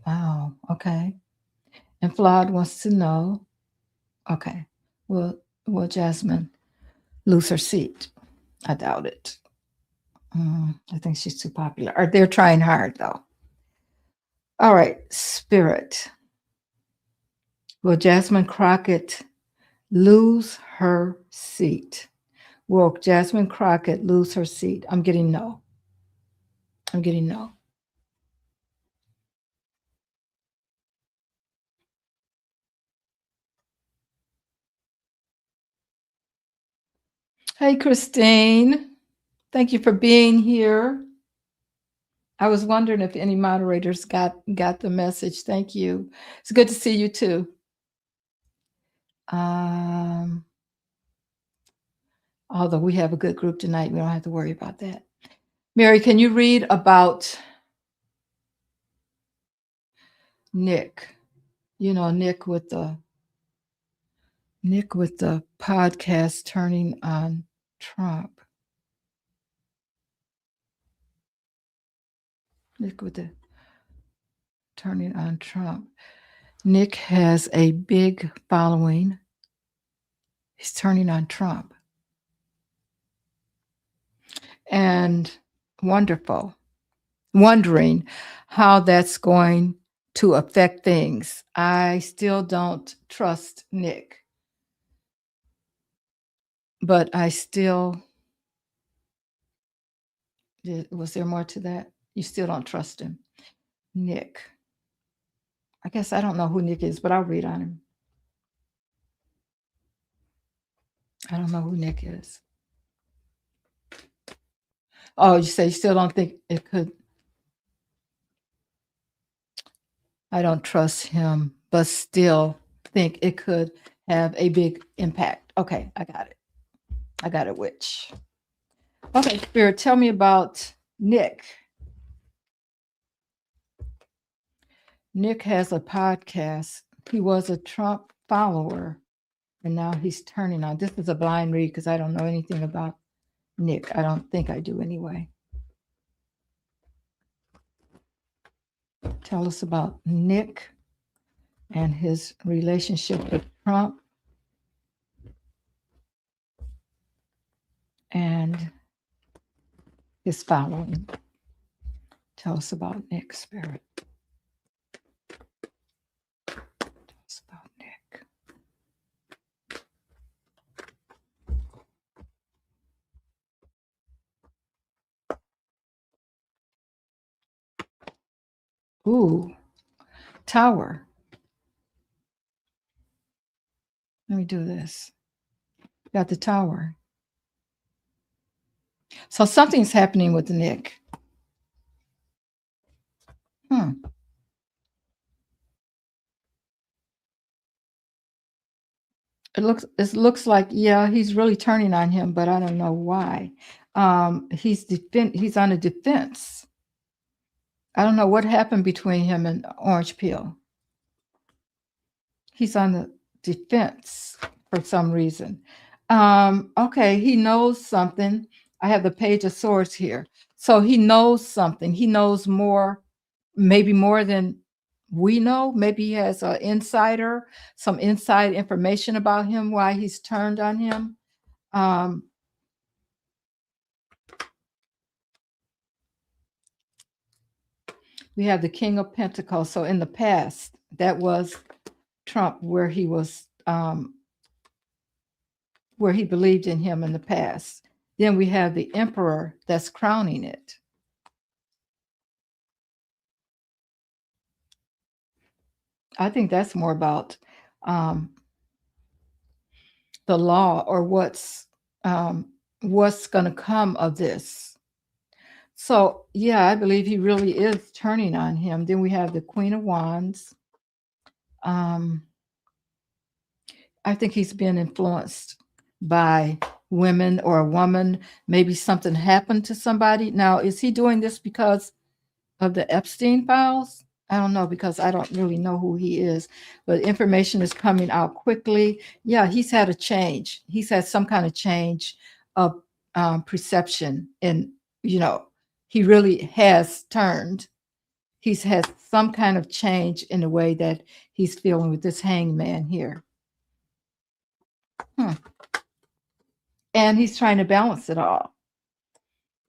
Wow, okay. And Flawed wants to know, okay, will Jasmine lose her seat? I doubt it. I think she's too popular. Or they're trying hard, though. All right, Spirit. Will Jasmine Crockett lose her seat? Will Jasmine Crockett lose her seat? I'm getting no. I'm getting no. Hey, Christine. Thank you for being here. I was wondering if any moderators got the message. Thank you. It's good to see you too. Although we have a good group tonight, we don't have to worry about that. Mary, can you read about Nick? You know, Nick with the podcast turning on Trump. Nick with the turning on Trump. Nick has a big following. He's turning on Trump. And wonderful. Wondering how that's going to affect things. I still don't trust Nick, but I still was there more to that? You still don't trust him. Nick. I guess I don't know who Nick is, but I'll read on him. I don't know who Nick is. Oh, you say you still don't think it could. I don't trust him, but still think it could have a big impact. Okay, I got it. I got it, witch. Okay, Spirit, tell me about Nick. Nick has a podcast. He was a Trump follower, and now he's turning on. This is a blind read because I don't know anything about Nick. I don't think I do anyway. Tell us about Nick and his relationship with Trump and his following. Tell us about Nick, Spirit. Tell us about Nick. Ooh, Tower. Let me do this. Got the Tower. So something's happening with Nick. It looks like, yeah, he's really turning on him, but I don't know why. He's on a defense. I don't know what happened between him and Orange Peel. He's on the defense for some reason. Okay, he knows something. I have the Page of Swords here. So he knows something. He knows more, maybe more than we know. Maybe he has an insider, some inside information about him, why he's turned on him. We have the King of Pentacles. So in the past, that was Trump, where he was, where he believed in him in the past. Then we have the Emperor that's crowning it. I think that's more about the law or what's going to come of this. So yeah, I believe he really is turning on him. Then we have the Queen of Wands. I think he's been influenced by women or a woman. Maybe something happened to somebody. Now, is he doing this because of the Epstein files? I don't know, because I don't really know who he is, but information is coming out quickly. Yeah, he's had a change. He's had some kind of change of perception, and he really has turned. He's had some kind of change in the way that he's feeling with this hangman here. And he's trying to balance it all.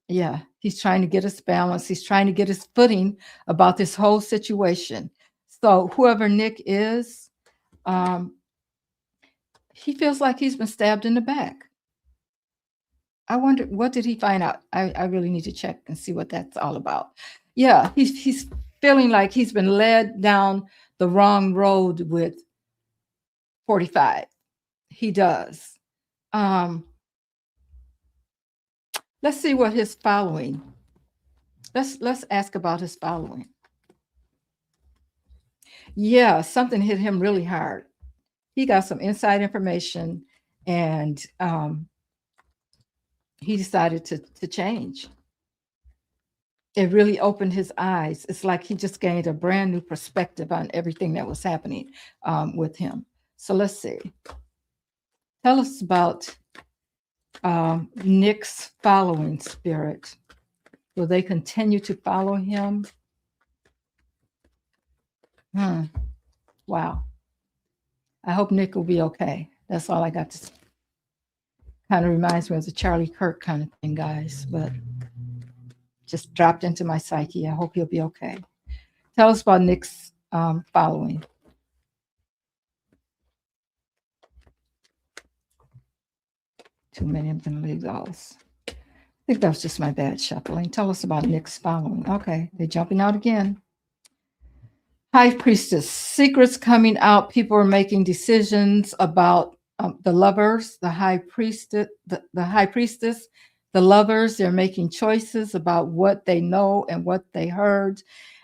Yeah, he's trying to get us balanced. He's trying to get his footing about this whole situation. So whoever Nick is, he feels like he's been stabbed in the back. I wonder, what did he find out? I really need to check and see what that's all about. Yeah, he's feeling like he's been led down the wrong road with 45. He does. Let's see what his following. Let's ask about his following. Yeah, something hit him really hard. He got some inside information, and he decided to change. It really opened his eyes. It's like he just gained a brand new perspective on everything that was happening with him. So let's see. Tell us about Nick's following, Spirit. Will they continue to follow him? Wow. I hope Nick will be okay. That's all I got to say. Kind of reminds me of the Charlie Kirk kind of thing, guys, but just dropped into my psyche. I hope he'll be okay. Tell us about Nick's following. Too many of them leave those. I think that was just my bad shuffling. Tell us about Nick's following. Okay, they're jumping out again. High priestess, secrets coming out. People are making decisions about the lovers, the high priestess, the high priestess, the lovers. They're making choices about what they know and what they heard.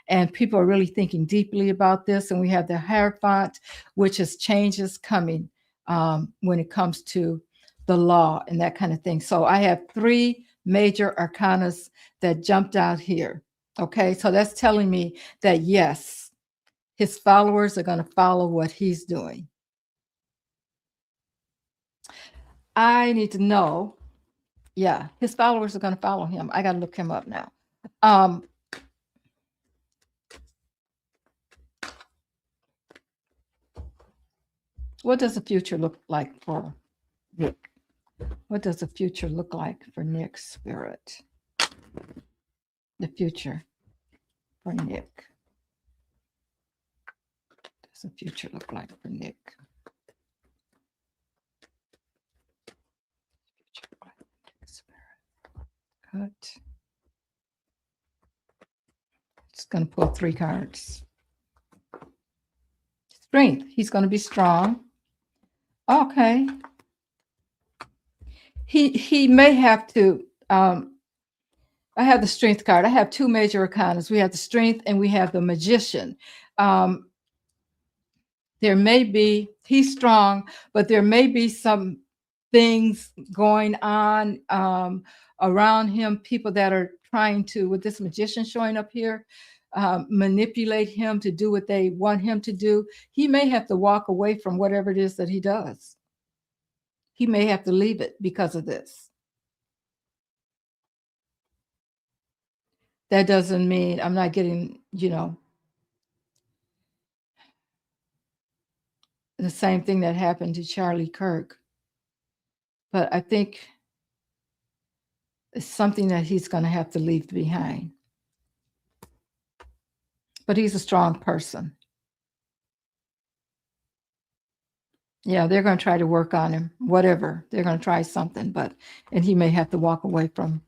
And people are really thinking deeply about this. And we have the Hierophant, which is changes coming when it comes to the law and that kind of thing. So I have three major arcanas that jumped out here. Okay, so that's telling me that yes, his followers are going to follow what he's doing. I need to know. Yeah, his followers are going to follow him. I got to look him up now. What does the future look like for Nick? What does the future look like for Nick's spirit? The future for Nick. What does the future look like for Nick? Good. Just going to pull three cards. Strength. He's going to be strong. Okay. He may have to. I have the strength card. I have two major arcanas. We have the strength and we have the magician. There may be, he's strong, but there may be some things going on around him, people that are trying to, with this magician showing up here, manipulate him to do what they want him to do. He may have to walk away from whatever it is that he does. He may have to leave it because of this. That doesn't mean I'm not getting, the same thing that happened to Charlie Kirk. But I think it's something that he's going to have to leave behind. But he's a strong person. Yeah, they're going to try to work on him, whatever. They're going to try something, and he may have to walk away from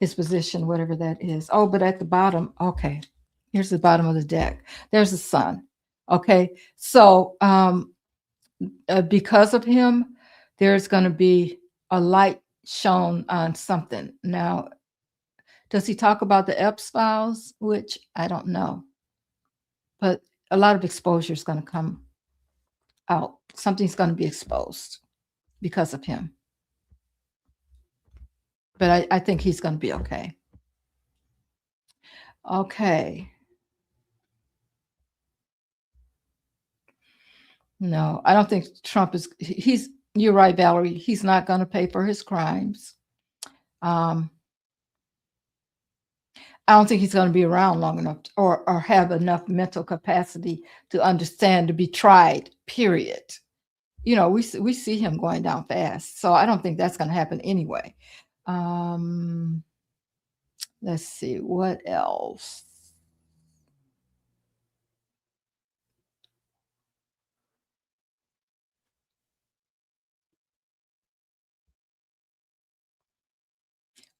his position, whatever that is. Oh, but at the bottom, okay, here's the bottom of the deck. There's the sun. Okay, so because of him, there's going to be a light shone on something. Now, does he talk about the Epps files, which I don't know, but a lot of exposure is going to come out. Something's going to be exposed because of him. But I think he's going to be okay. Okay. No, I don't think Trump is, you're right, Valerie. He's not going to pay for his crimes. I don't think he's going to be around long enough or have enough mental capacity to understand to be tried, period. We see him going down fast. So I don't think that's going to happen anyway. Let's see, what else?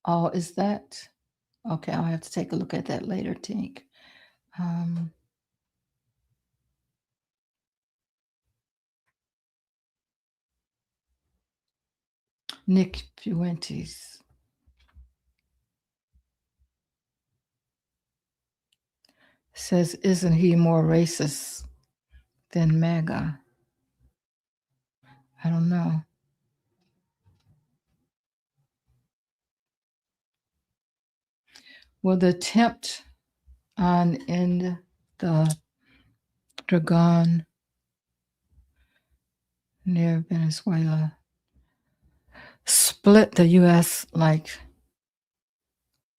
Oh, is that? Okay, I'll have to take a look at that later, Tink. Nick Fuentes. Says, isn't he more racist than MAGA? I don't know. Will the attempt on in the Dragon near Venezuela split the U.S. like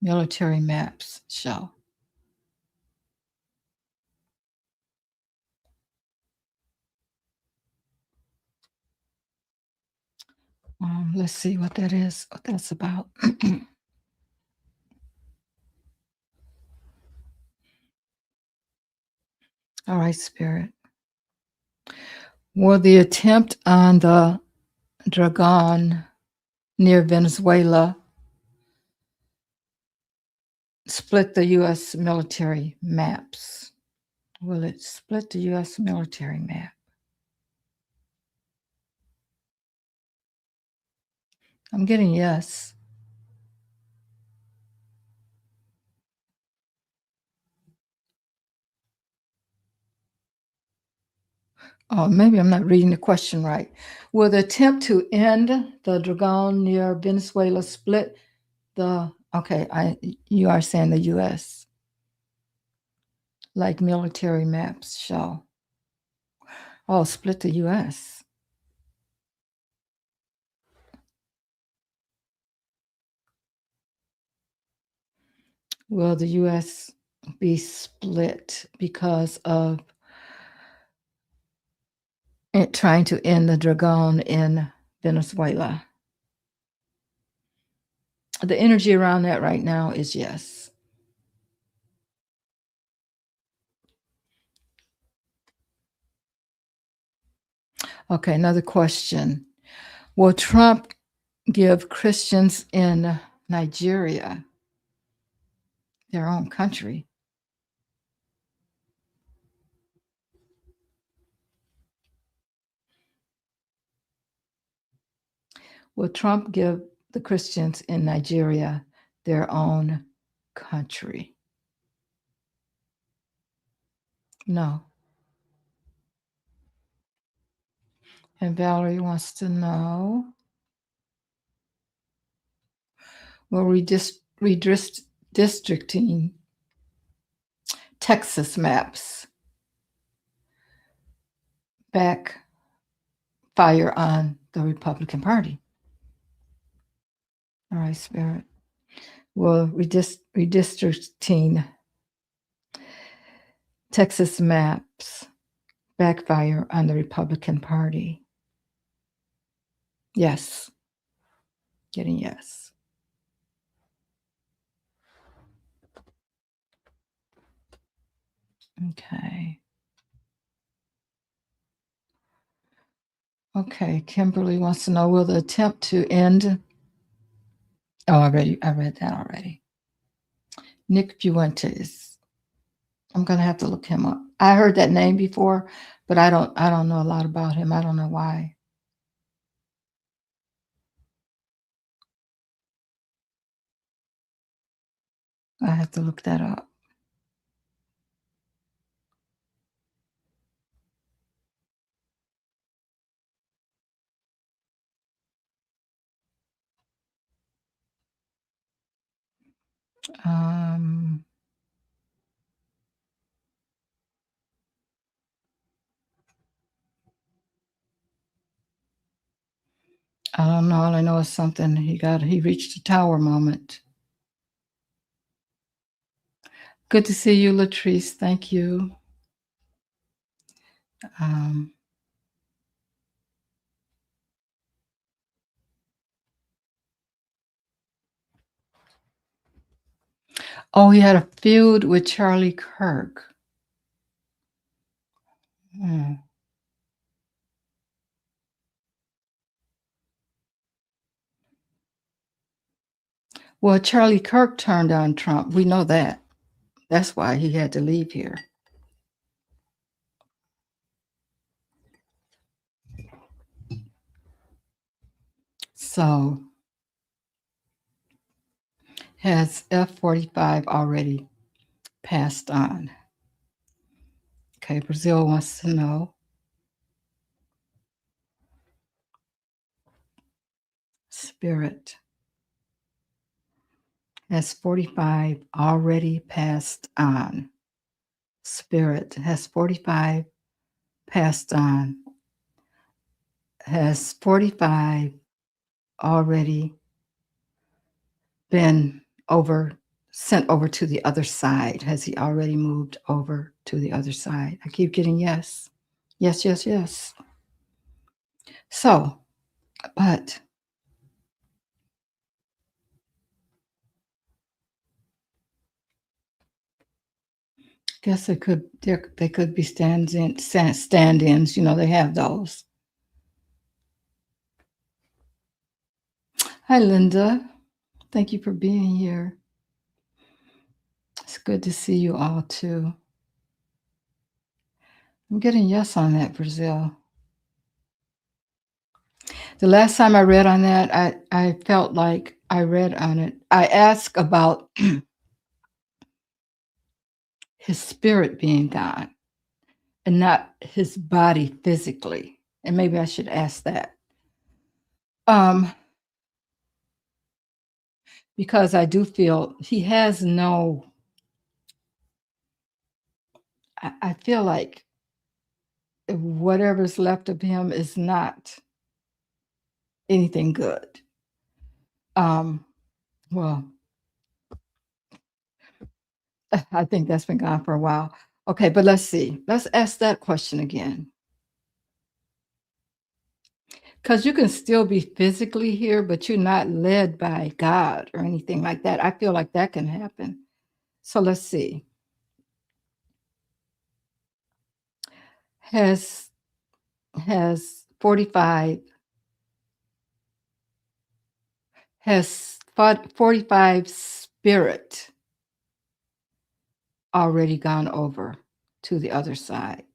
military maps show? Let's see what that is, what that's about. All right, Spirit. Will the attempt on the Dragon near Venezuela split the U.S. military maps? Will it split the U.S. military map? I'm getting yes. Oh, maybe I'm not reading the question right. Will the attempt to end the Dragon near Venezuela split the, okay, you are saying the U.S., like military maps show. Oh, split the U.S. Will the U.S. be split because of it trying to end the Dragon in Venezuela? The energy around that right now is yes. Okay, another question. Will Trump give Christians in Nigeria their own country? Will Trump give the Christians in Nigeria their own country? No. And Valerie wants to know, will redistricting Texas maps backfire on the Republican Party? All right, Spirit. Will redistricting Texas maps backfire on the Republican Party? Yes. Getting yes. Okay. Okay, Kimberly wants to know, will the attempt to end, oh, I read that already. Nick Fuentes. I'm gonna have to look him up. I heard that name before, but I don't know a lot about him. I don't know why. I have to look that up. Um, I don't know. All I know is something he reached a tower moment. Good to see you, Latrice. Thank you. Um, oh, he had a feud with Charlie Kirk. Hmm. Well, Charlie Kirk turned on Trump. We know that. That's why he had to leave here. So, has F-45 already passed on? Okay, Brazil wants to know. Spirit. Has 45 already passed on? Spirit. Has 45 passed on? Has 45 already been sent over to the other side? Has he already moved over to the other side? I keep getting yes. Yes, yes, yes. So, but Guess they could be stand-ins, they have those. Hi, Linda. Thank you for being here. It's good to see you all too. I'm getting yes on that, Brazil. The last time I read on that, I felt like I read on it. I asked about his spirit being God and not his body physically. And maybe I should ask that. Because I do feel he has no, I feel like whatever's left of him is not anything good. Well, I think that's been gone for a while. Okay, but let's see. Let's ask that question again. Because you can still be physically here, but you're not led by God or anything like that. I feel like that can happen. So let's see. Has 45 has 45 spirit already gone over to the other side?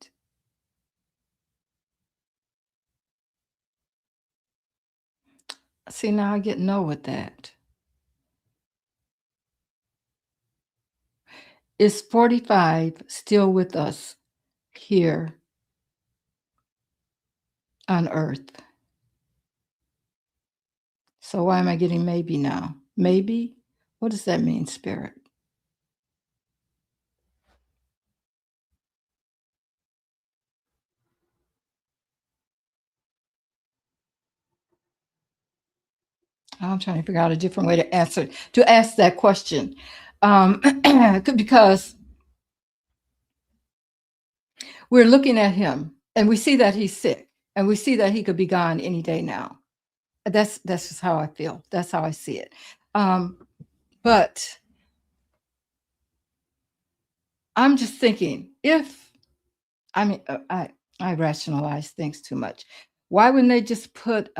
See, now I get no with that. Is 45 still with us here on earth? So why am I getting maybe now? Maybe? What does that mean, spirit? I'm trying to figure out a different way to ask that question. Because we're looking at him and we see that he's sick and we see that he could be gone any day now. That's just how I feel. That's how I see it. But I'm just thinking, I rationalize things too much. Why wouldn't they just put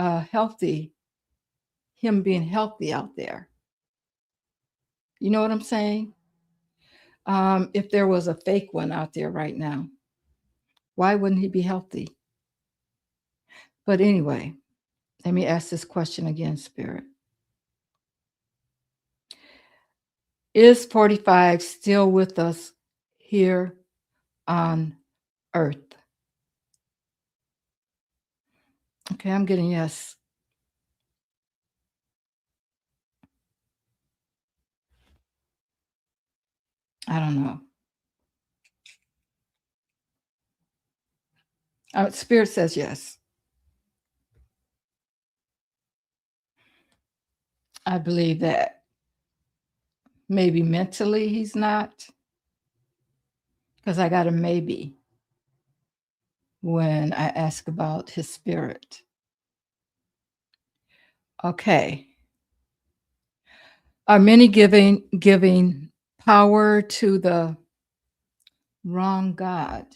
him being healthy out there? You know what I'm saying? If there was a fake one out there right now, why wouldn't he be healthy? But anyway, let me ask this question again, Spirit. Is 45 still with us here on earth? Okay, I'm getting yes. I don't know. Spirit says yes. I believe that maybe mentally he's not, because I got a maybe when I ask about his spirit. Okay. Are many giving power to the wrong God?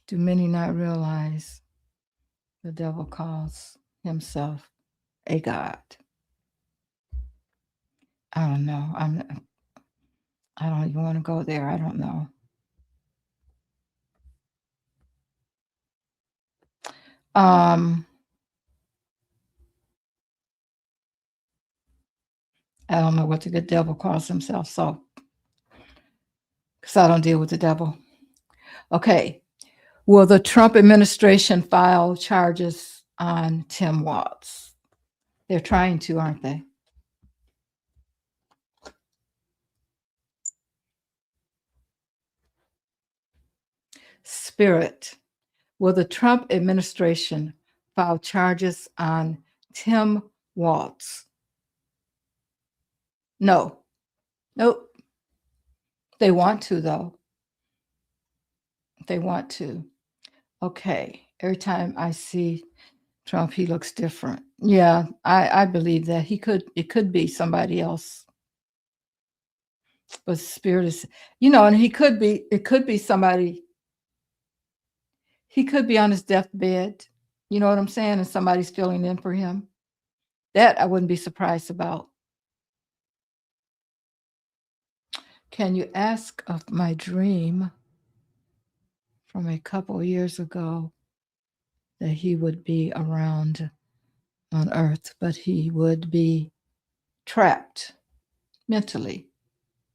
Do many not realize the devil calls himself a God? I don't know. I don't even want to go there. I don't know. I don't know what the good devil calls himself, so because I don't deal with the devil. Okay. Will the Trump administration file charges on Tim Walz? They're trying to, aren't they? Spirit. Will the Trump administration file charges on Tim Walz? No. Nope. They want to, though. They want to. Okay. Every time I see Trump, he looks different. Yeah, I believe that it could be somebody else. But spirit is, and it could be somebody, he could be on his deathbed. You know what I'm saying? And somebody's filling in for him. That I wouldn't be surprised about. Can you ask of my dream from a couple years ago that he would be around on earth, but he would be trapped mentally?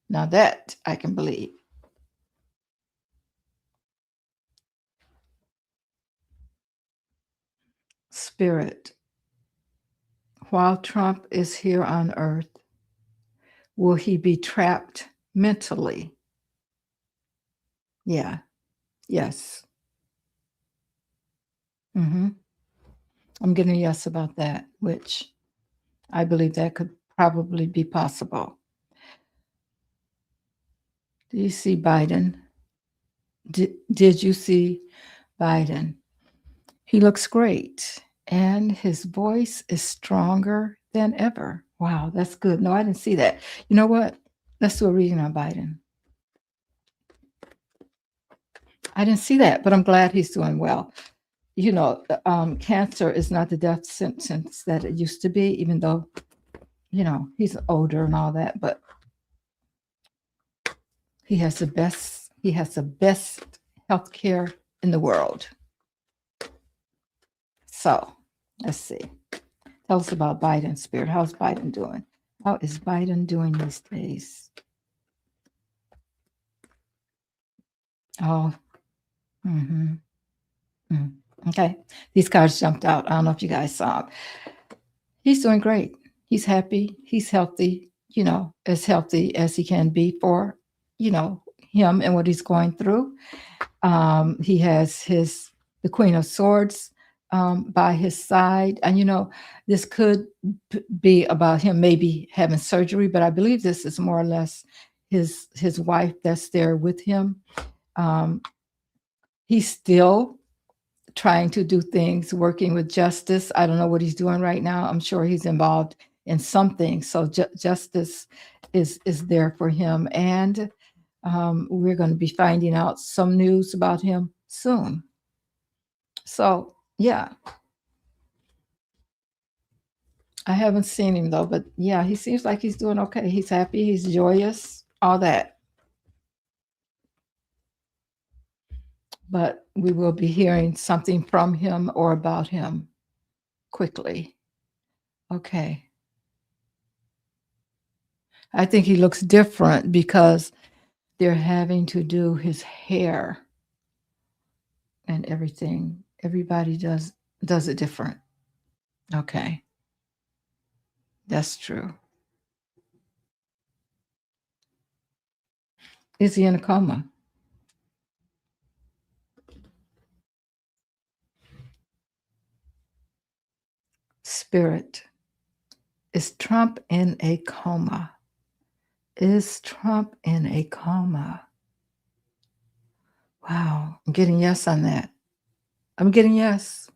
Now that I can believe. Spirit, while Trump is here on earth, will he be trapped mentally? Yeah. Yes. Hmm. I'm getting a yes about that, which I believe that could probably be possible. Do you see Biden? Did you see Biden? He looks great, and his voice is stronger than ever. Wow, that's good. No, I didn't see that. You know what? Let's do a reading on Biden. I didn't see that, but I'm glad he's doing well. Cancer is not the death sentence that it used to be, even though, he's older and all that, but he has the best health care in the world. So let's see. Tell us about Biden, Spirit. How's Biden doing? How is Biden doing these days? Oh, mm-hmm. Okay. These cards jumped out. I don't know if you guys saw them. He's doing great. He's happy. He's healthy, as healthy as he can be for, him and what he's going through. He has the Queen of Swords by his side. And, this could be about him maybe having surgery, but I believe this is more or less his wife that's there with him. He's still trying to do things, working with justice. I don't know what he's doing right now. I'm sure he's involved in something. So justice is there for him. And we're going to be finding out some news about him soon. So, yeah. I haven't seen him though, but yeah, he seems like he's doing okay. He's happy, he's joyous, all that. But we will be hearing something from him or about him quickly. Okay. I think he looks different because they're having to do his hair and everything. Everybody does it different. Okay. That's true. Is he in a coma? Spirit. Is Trump in a coma? Is Trump in a coma? Wow. I'm getting yes on that. I'm getting yes.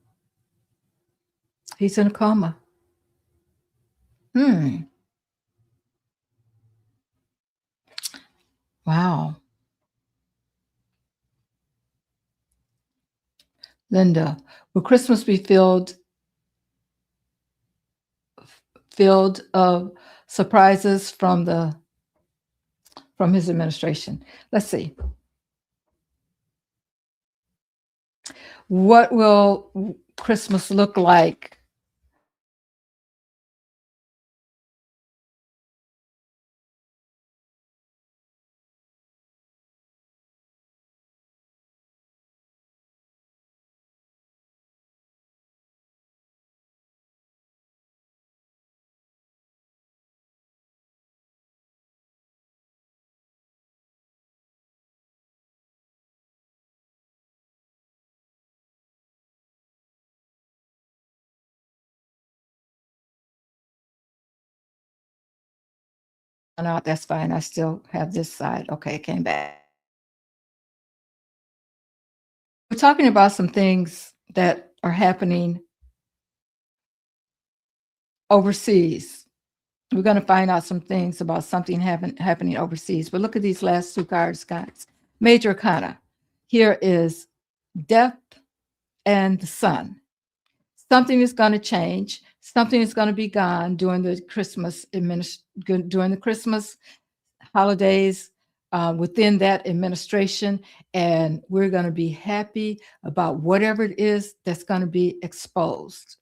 He's in a coma. Wow. Linda, will Christmas be filled of surprises from his administration? Let's see. What will Christmas look like? No, that's fine. I still have this side. Okay, it came back. We're talking about some things that are happening overseas. We're going to find out some things about something happening overseas. But look at these last two cards, guys. Major Arcana. Here is Death and the Sun. Something is going to change. Something is going to be gone during the Christmas holidays, within that administration, and we're going to be happy about whatever it is that's going to be exposed.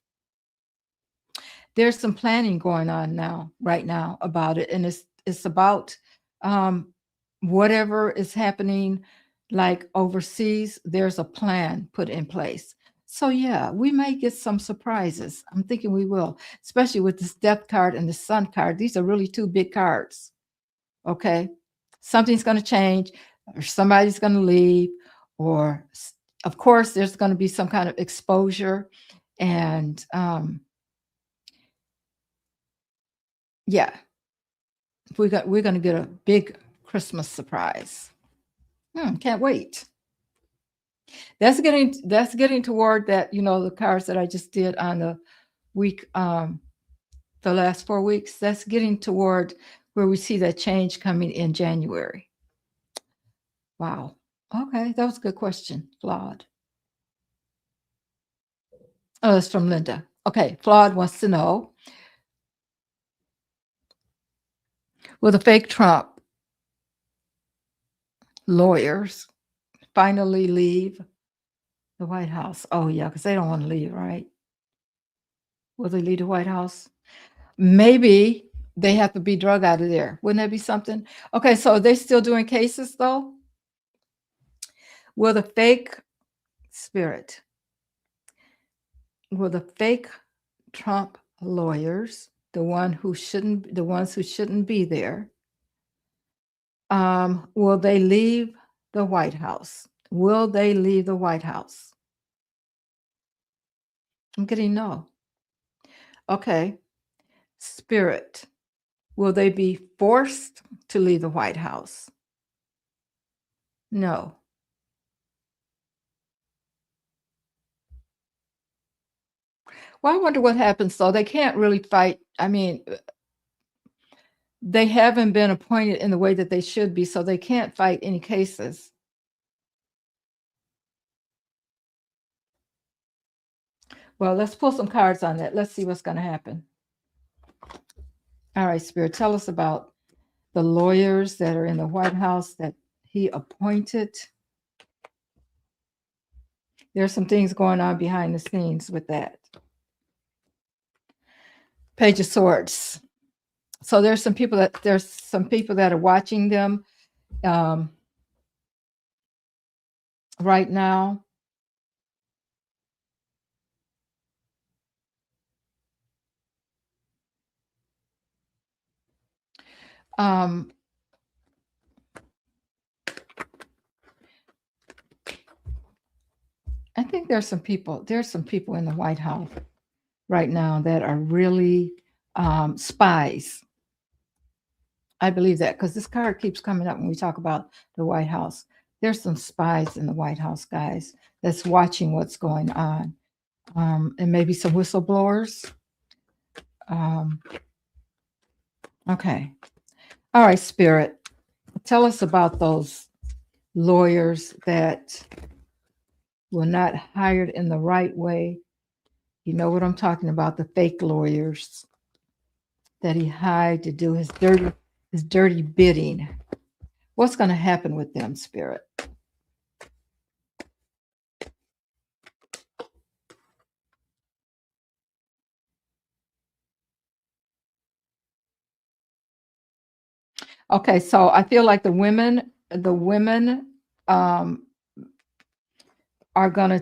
There's some planning going on right now about it, and it's about whatever is happening, like overseas. There's a plan put in place. So yeah, we may get some surprises. I'm thinking we will, especially with this Death card and the Sun card. These are really two big cards. Okay, something's going to change, or somebody's going to leave, or of course there's going to be some kind of exposure, and yeah, we're going to get a big Christmas surprise. Can't wait. That's getting toward that, the cards that I just did on the week, the last 4 weeks. That's getting toward where we see that change coming in January. Wow. Okay, that was a good question, Flawed. Oh, it's from Linda. Okay, Flawed wants to know, will the fake Trump lawyers finally leave the White House? Oh, yeah, because they don't want to leave, right? Will they leave the White House? Maybe they have to be drug out of there. Wouldn't that be something? Okay, so are they still doing cases, though? Will the fake spirit, will the fake Trump lawyers, the ones who shouldn't be there, will they leave the White House? Will they leave the White House? I'm getting no. Okay. Spirit, will they be forced to leave the White House? No. Well, I wonder what happens, though. They can't really fight. I mean, they haven't been appointed in the way that they should be, so they can't fight any cases. Well, let's pull some cards on that. Let's see what's going to happen. All right, Spirit, tell us about the lawyers that are in the White House that he appointed. There's some things going on behind the scenes with that. Page of Swords. So there's some people that are watching them right now. I think there's some people in the White House right now that are really spies. I believe that, because this card keeps coming up when we talk about the White House. There's some spies in the White House, guys, that's watching what's going on, and maybe some whistleblowers. Okay. All right, Spirit, tell us about those lawyers that were not hired in the right way. You know what I'm talking about, the fake lawyers that he hired to do his dirty bidding. What's going to happen with them, Spirit? Okay, so I feel like the women are going to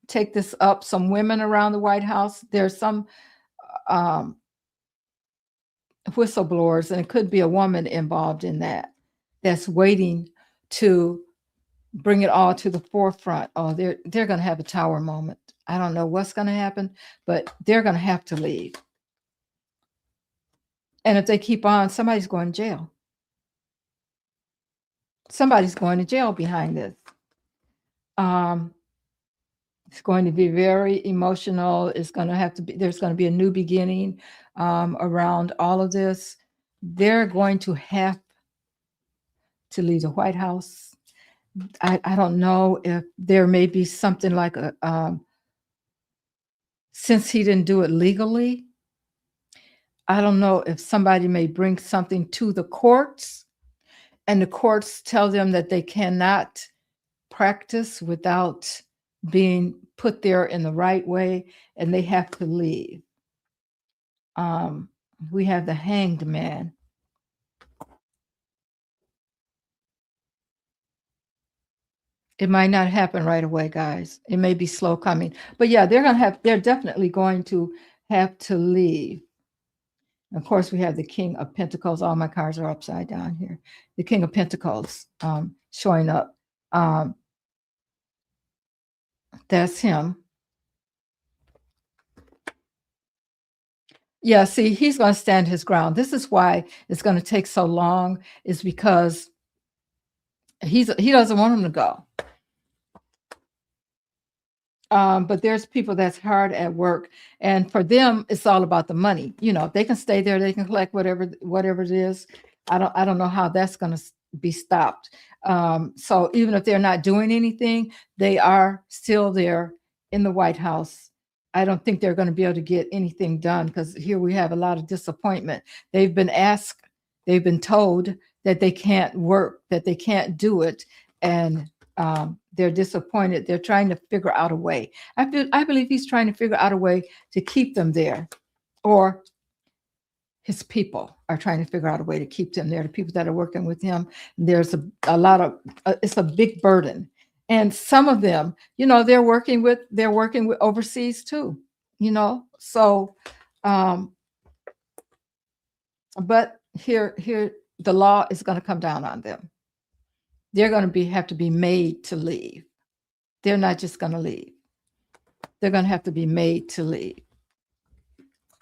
take this up. Some women around the White House. There's some whistleblowers, and it could be a woman involved in that's waiting to bring it all to the forefront. Oh, they're going to have a tower moment. I don't know what's going to happen, but they're going to have to leave. And if they keep on, somebody's going to jail. Somebody's going to jail behind this. It's going to be very emotional. It's going to have to be, there's going to be a new beginning around all of this. They're going to have to leave the White House. I don't know if there may be something like a, since he didn't do it legally, I don't know if somebody may bring something to the courts and the courts tell them that they cannot practice without being put there in the right way and they have to leave. We have the Hanged Man. It might not happen right away, guys. It may be slow coming. But yeah, they're definitely going to have to leave. Of course, we have the King of Pentacles. All my cards are upside down here. The King of Pentacles showing up. That's him. Yeah, see, he's going to stand his ground. This is why it's going to take so long, is because he doesn't want him to go. But there's people that's hard at work, and for them, it's all about the money. You know, they can stay there, they can collect whatever it is. I don't know how that's going to be stopped. So even if they're not doing anything, they are still there in the White House. I don't think they're going to be able to get anything done because here we have a lot of disappointment. They've been asked, they've been told that they can't work, that they can't do it, and they're disappointed. They're trying to figure out a way. I believe he's trying to figure out a way to keep them there, or his people are trying to figure out a way to keep them there. The people that are working with him, there's a lot of it's a big burden, and some of them, you know, they're working with overseas too, you know. So, but here the law is going to come down on them. They're going to have to be made to leave. They're not just going to leave. They're going to have to be made to leave.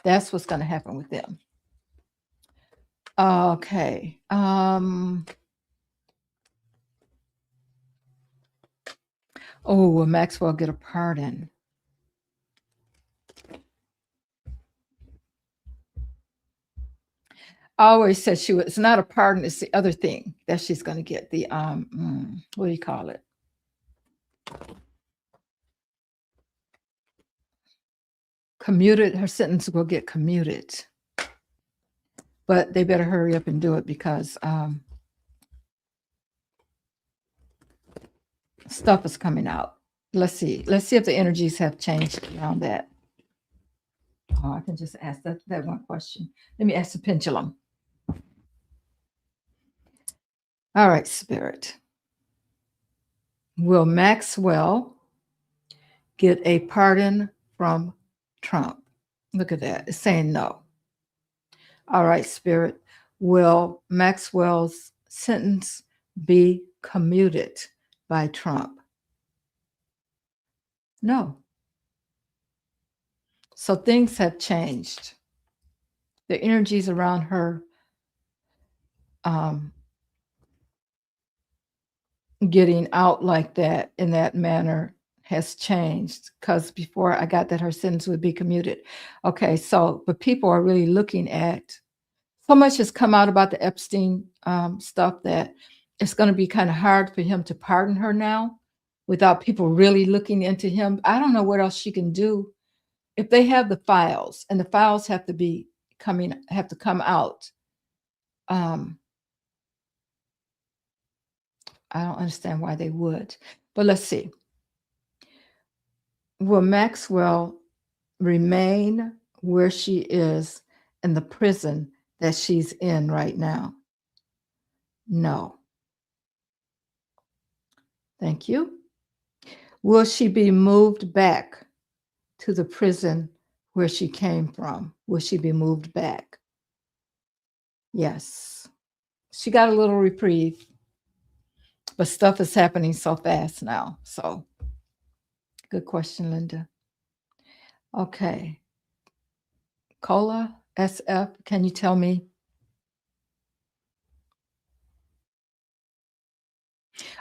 That's what's going to happen with them. Okay. Oh, will Maxwell get a pardon? I always said it's not a pardon, it's the other thing that she's going to get. The what do you call it? Commuted. Her sentence will get commuted. But they better hurry up and do it because stuff is coming out. Let's see if the energies have changed around that. Oh, I can just ask that one question. Let me ask the pendulum. All right, Spirit. Will Maxwell get a pardon from Trump? Look at that. It's saying no. All right, Spirit. Will Maxwell's sentence be commuted by Trump? No. So things have changed. The energies around her getting out like that in that manner has changed, because before I got that her sentence would be commuted. Okay, so but people are really looking at, so much has come out about the Epstein stuff that it's going to be kind of hard for him to pardon her now without people really looking into him. I don't know what else she can do if they have the files, and the files have to come out. I don't understand why they would, but let's see. Will Maxwell remain where she is in the prison that she's in right now? No. Thank you. Will she be moved back to the prison where she came from? Will she be moved back? Yes. She got a little reprieve, but stuff is happening so fast now. So, good question, Linda. Okay. Cola SF, can you tell me?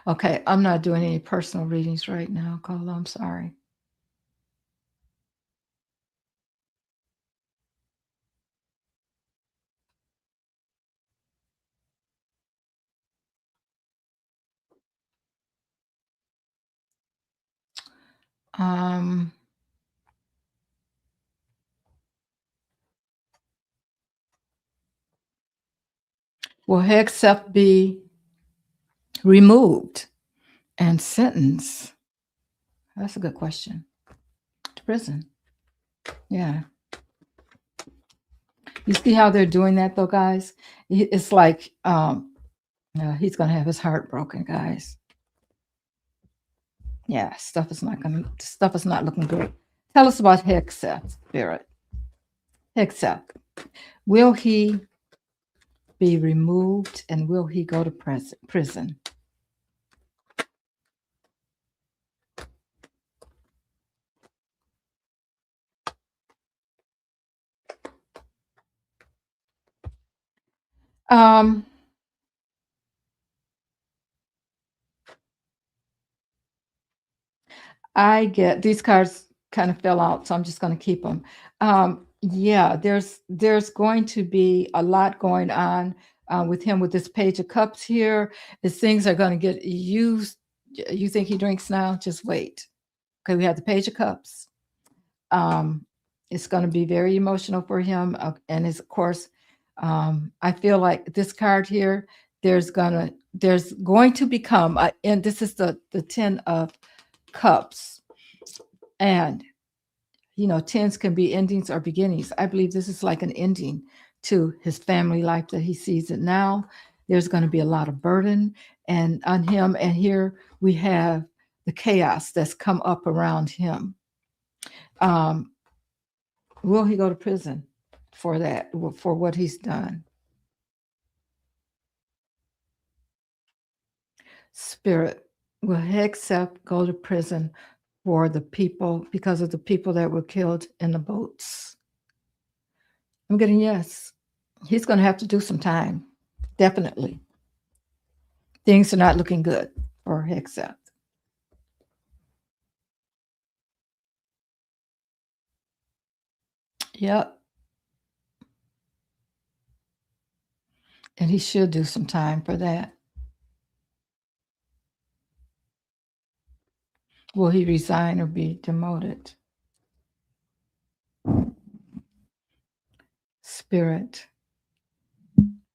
Okay, I'm not doing any personal readings right now, Cola. I'm sorry. Um, will Hegseth be removed and sentenced? That's a good question. To prison. Yeah. You see how they're doing that though, guys? It's like he's gonna have his heart broken, guys. Yeah, stuff is not looking good. Tell us about Hegseth, Spirit. Hegseth. Will he be removed and will he go to prison? Um, I get these cards kind of fell out, so I'm just going to keep them. Yeah, there's going to be a lot going on with him with this Page of Cups here. As things are going to get used. You think he drinks now? Just wait. Okay, we have the Page of Cups. It's going to be very emotional for him, and of course, I feel like this card here. There's going to become, and this is the 10 of Cups. And, tens can be endings or beginnings. I believe this is like an ending to his family life that he sees it now. There's going to be a lot of burden and on him. And here we have the chaos that's come up around him. Will he go to prison for that, for what he's done? Spirit, will Hegseth go to prison for the people, because of the people that were killed in the boats? I'm getting yes. He's going to have to do some time. Definitely. Things are not looking good for Hegseth. Yep. And he should do some time for that. Will he resign or be demoted? Spirit.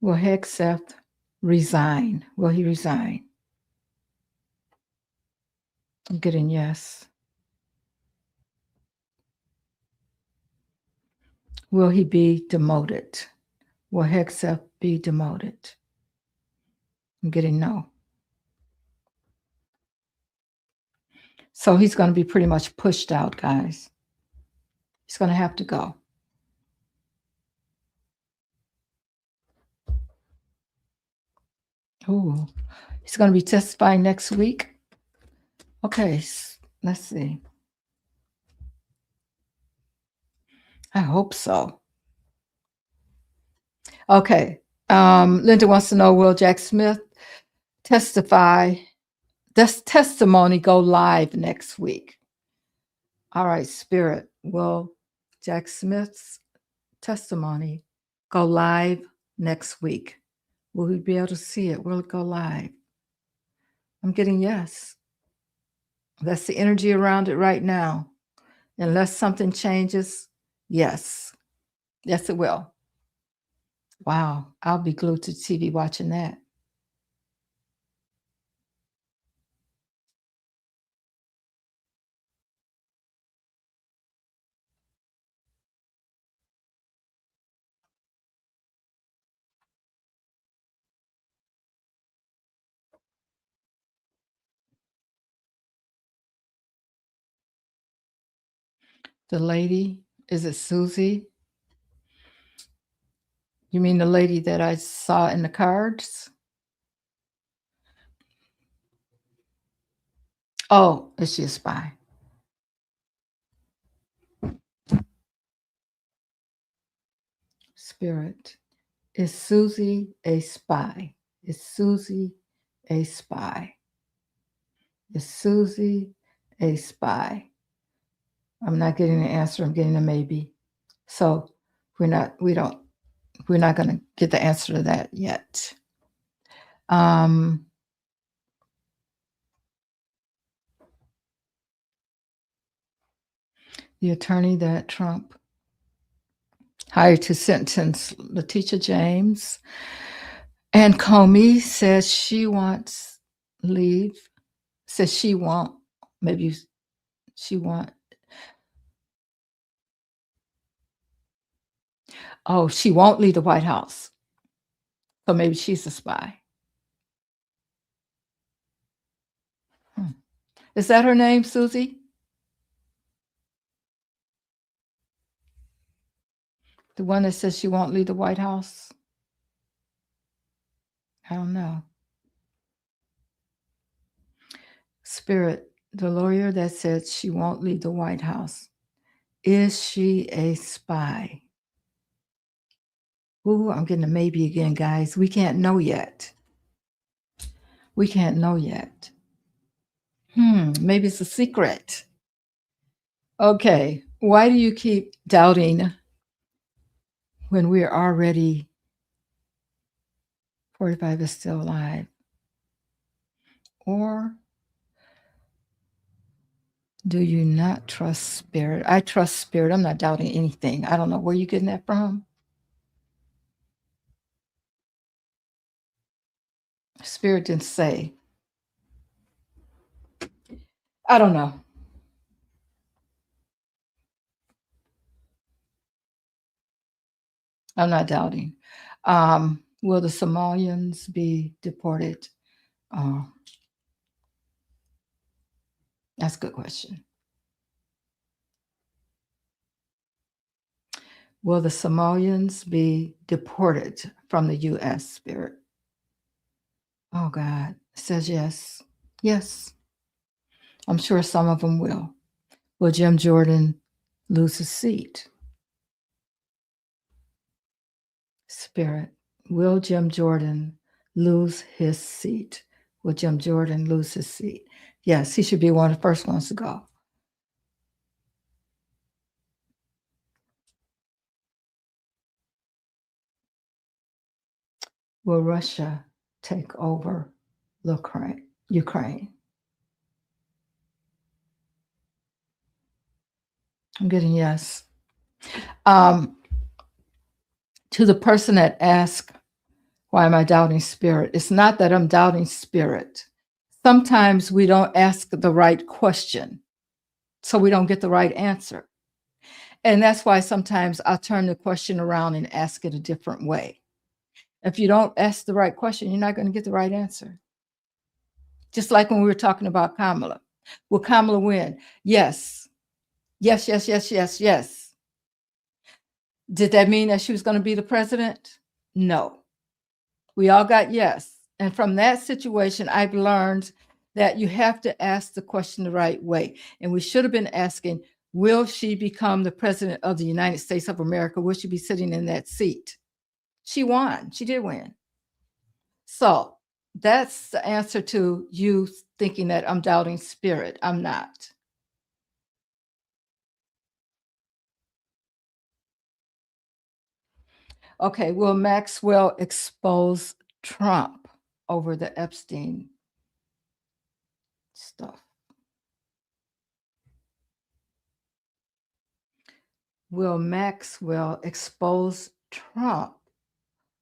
Will Hegseth resign? Will he resign? I'm getting yes. Will he be demoted? Will Hegseth be demoted? I'm getting no. So he's going to be pretty much pushed out, guys. He's going to have to go. Oh, he's going to be testifying next week. Okay, let's see. I hope so. Okay. Linda wants to know, will Jack Smith testify? Does testimony go live next week? All right, Spirit. Will Jack Smith's testimony go live next week? Will we be able to see it? Will it go live? I'm getting yes. That's the energy around it right now. Unless something changes, yes. Yes, it will. Wow. I'll be glued to TV watching that. The lady, is it Susie? You mean the lady that I saw in the cards? Oh, is she a spy? Spirit. Is Susie a spy? Is Susie a spy? Is Susie a spy? I'm not getting an answer. I'm getting a maybe. So we're not going to get the answer to that yet. Um, the attorney that Trump hired to sentence Letitia James. And Comey says she wants leave, says she won't, maybe she won't. Oh, she won't leave the White House. So maybe she's a spy. Is that her name, Susie? The one that says she won't leave the White House? I don't know. Spirit, the lawyer that said she won't leave the White House. Is she a spy? Ooh, I'm getting a maybe again, guys. We can't know yet. We can't know yet. Maybe it's a secret. Okay. Why do you keep doubting when we're already 45 is still alive? Or do you not trust spirit? I trust spirit. I'm not doubting anything. I don't know where you're getting that from. Spirit didn't say. I don't know. I'm not doubting. Will the Somalians be deported? That's a good question. Will the Somalians be deported from the U.S., Spirit? Oh, God. It says yes. Yes. I'm sure some of them will. Will Jim Jordan lose his seat? Spirit. Will Jim Jordan lose his seat? Will Jim Jordan lose his seat? Yes, he should be one of the first ones to go. Will Russia take over Ukraine? I'm getting yes. To the person that asked, why am I doubting spirit? It's not that I'm doubting spirit. Sometimes we don't ask the right question, so we don't get the right answer. And that's why sometimes I'll turn the question around and ask it a different way. If you don't ask the right question, you're not going to get the right answer. Just like when we were talking about Kamala. Will Kamala win? Yes. Yes, yes, yes, yes, yes. Did that mean that she was going to be the president? No. We all got yes. And from that situation, I've learned that you have to ask the question the right way. And we should have been asking, will she become the president of the United States of America? Will she be sitting in that seat? She won. She did win. So that's the answer to you thinking that I'm doubting spirit. I'm not. Okay, will Maxwell expose Trump over the Epstein stuff? Will Maxwell expose Trump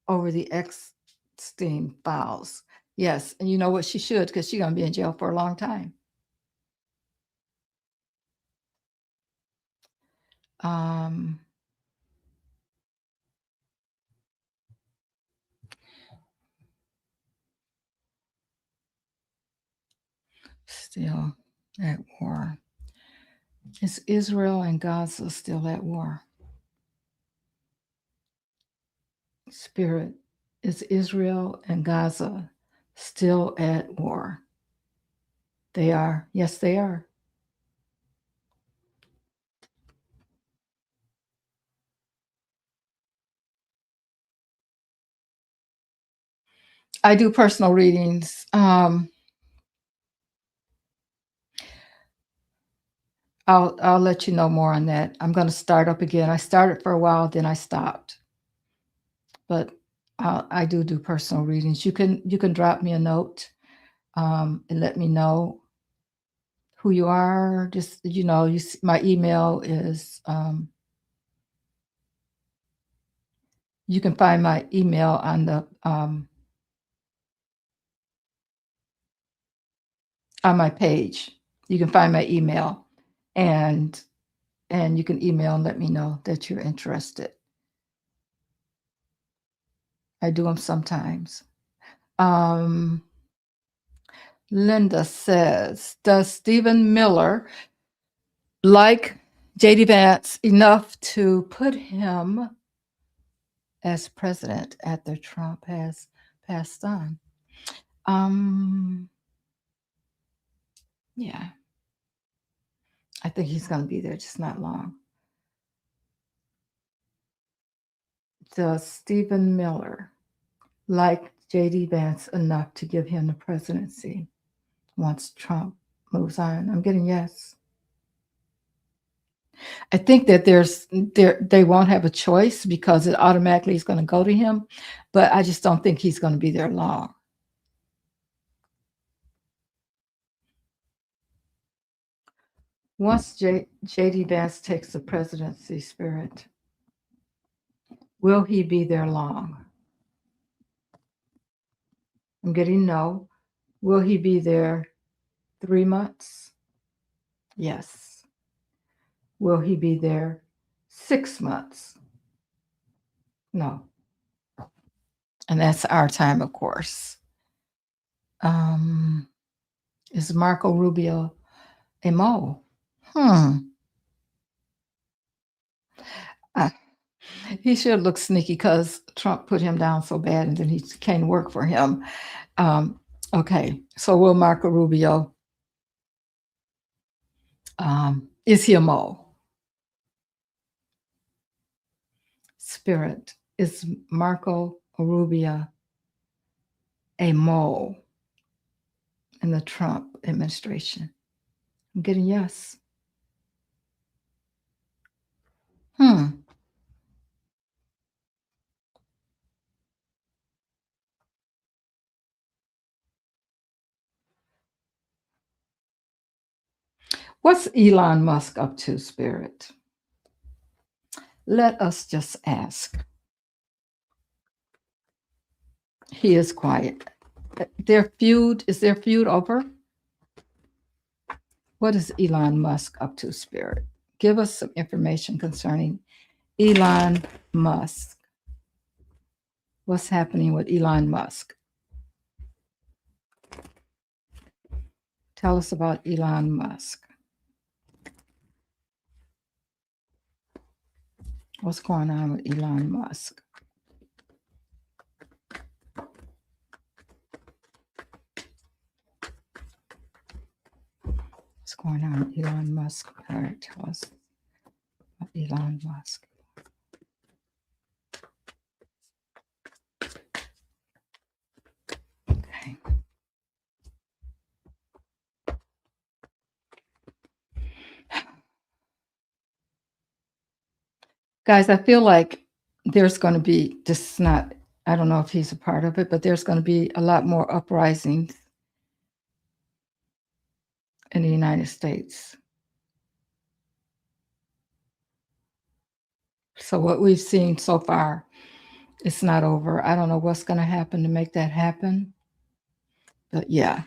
over the Epstein files? Yes, and you know what? She should, because she's going to be in jail for a long time. Still at war. Is Israel and Gaza still at war? Spirit, is Israel and Gaza still at war? They are. Yes, they are. I do personal readings. I'll let you know more on that. I'm going to start up again. I started for a while, then I stopped. But I do personal readings. You can drop me a note and let me know who you are. Just, my email is, you can find my email on my page. You can find my email, and you can email and let me know that you're interested. I do them sometimes. Linda says, does Stephen Miller like JD Vance enough to put him as president after Trump has passed on? Yeah, I think he's going to be there, just not long. Does Stephen Miller like JD Vance enough to give him the presidency once Trump moves on? I'm getting yes. I think that they won't have a choice because it automatically is going to go to him, but I just don't think he's going to be there long. Once JD Vance takes the presidency, Spirit, will he be there long? I'm getting no. Will he be there 3 months? Yes. Will he be there 6 months? No. And that's our time, of course. Is Marco Rubio a mole? He should look sneaky because Trump put him down so bad and then he can't work for him. Okay, so will Marco Rubio, is he a mole? Spirit, is Marco Rubio a mole in the Trump administration? I'm getting yes. What's Elon Musk up to, Spirit? Let us just ask. He is quiet. Is their feud over? What is Elon Musk up to, Spirit? Give us some information concerning Elon Musk. What's happening with Elon Musk? Tell us about Elon Musk. What's going on with Elon Musk? What's going on with Elon Musk? All right, tell us about Elon Musk. Okay. Guys, I feel like there's going to be, this is not, I don't know if he's a part of it, but there's going to be a lot more uprisings in the United States. So what we've seen so far, it's not over. I don't know what's going to happen to make that happen. But yeah,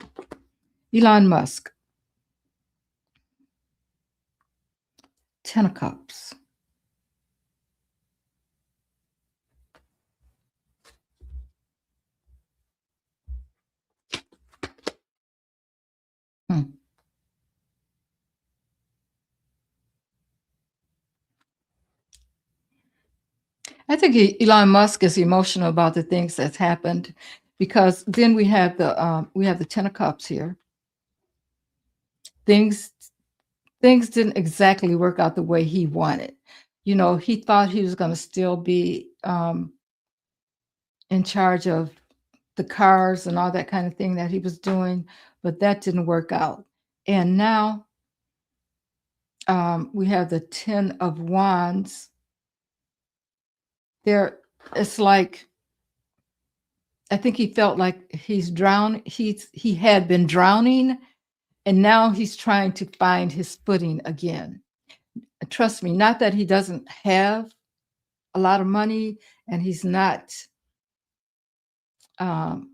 Elon Musk. 10 of Cups. I think Elon Musk is emotional about the things that's happened, because then we have the 10 of Cups here. Things didn't exactly work out the way he wanted. He thought he was going to still be in charge of the cars and all that kind of thing that he was doing, but that didn't work out. And now we have the 10 of Wands. It's like, I think he felt like he's drowned. He had been drowning, And now he's trying to find his footing again. Trust me, not that he doesn't have a lot of money and he's not um,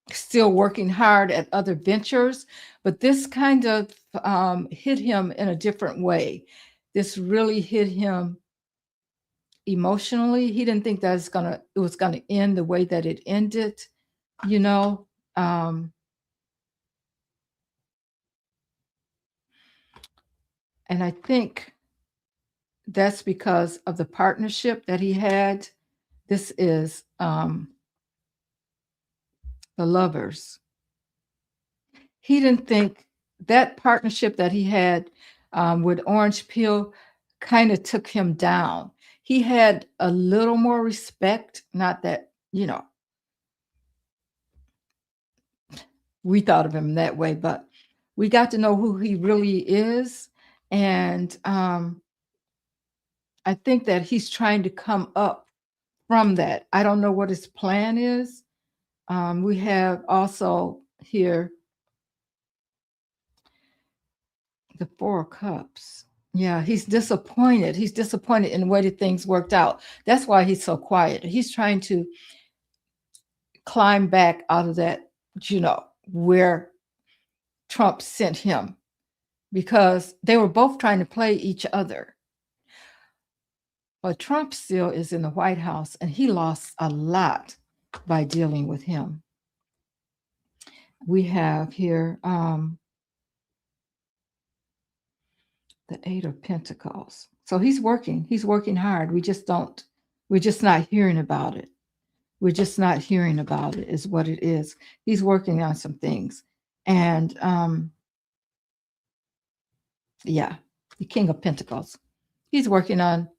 still working hard at other ventures, but this kind of hit him in a different way. This really hit him emotionally. He didn't think that it was gonna end the way that it ended, you know. And I think that's because of the partnership that he had. This is the Lovers. He didn't think that partnership that he had with Orange Peel kind of took him down. He had a little more respect, not that, we thought of him that way, but we got to know who he really is. And I think that he's trying to come up from that. I don't know what his plan is. We have also here the Four of Cups. Yeah, he's disappointed. He's disappointed in the way that things worked out. That's why he's so quiet. He's trying to climb back out of that, where Trump sent him, because they were both trying to play each other. But Trump still is in the White House, and he lost a lot by dealing with him. We have here the Eight of Pentacles. So he's working hard. We're just not hearing about it. We're just not hearing about it is what it is. He's working on some things. And yeah, the King of Pentacles. He's working on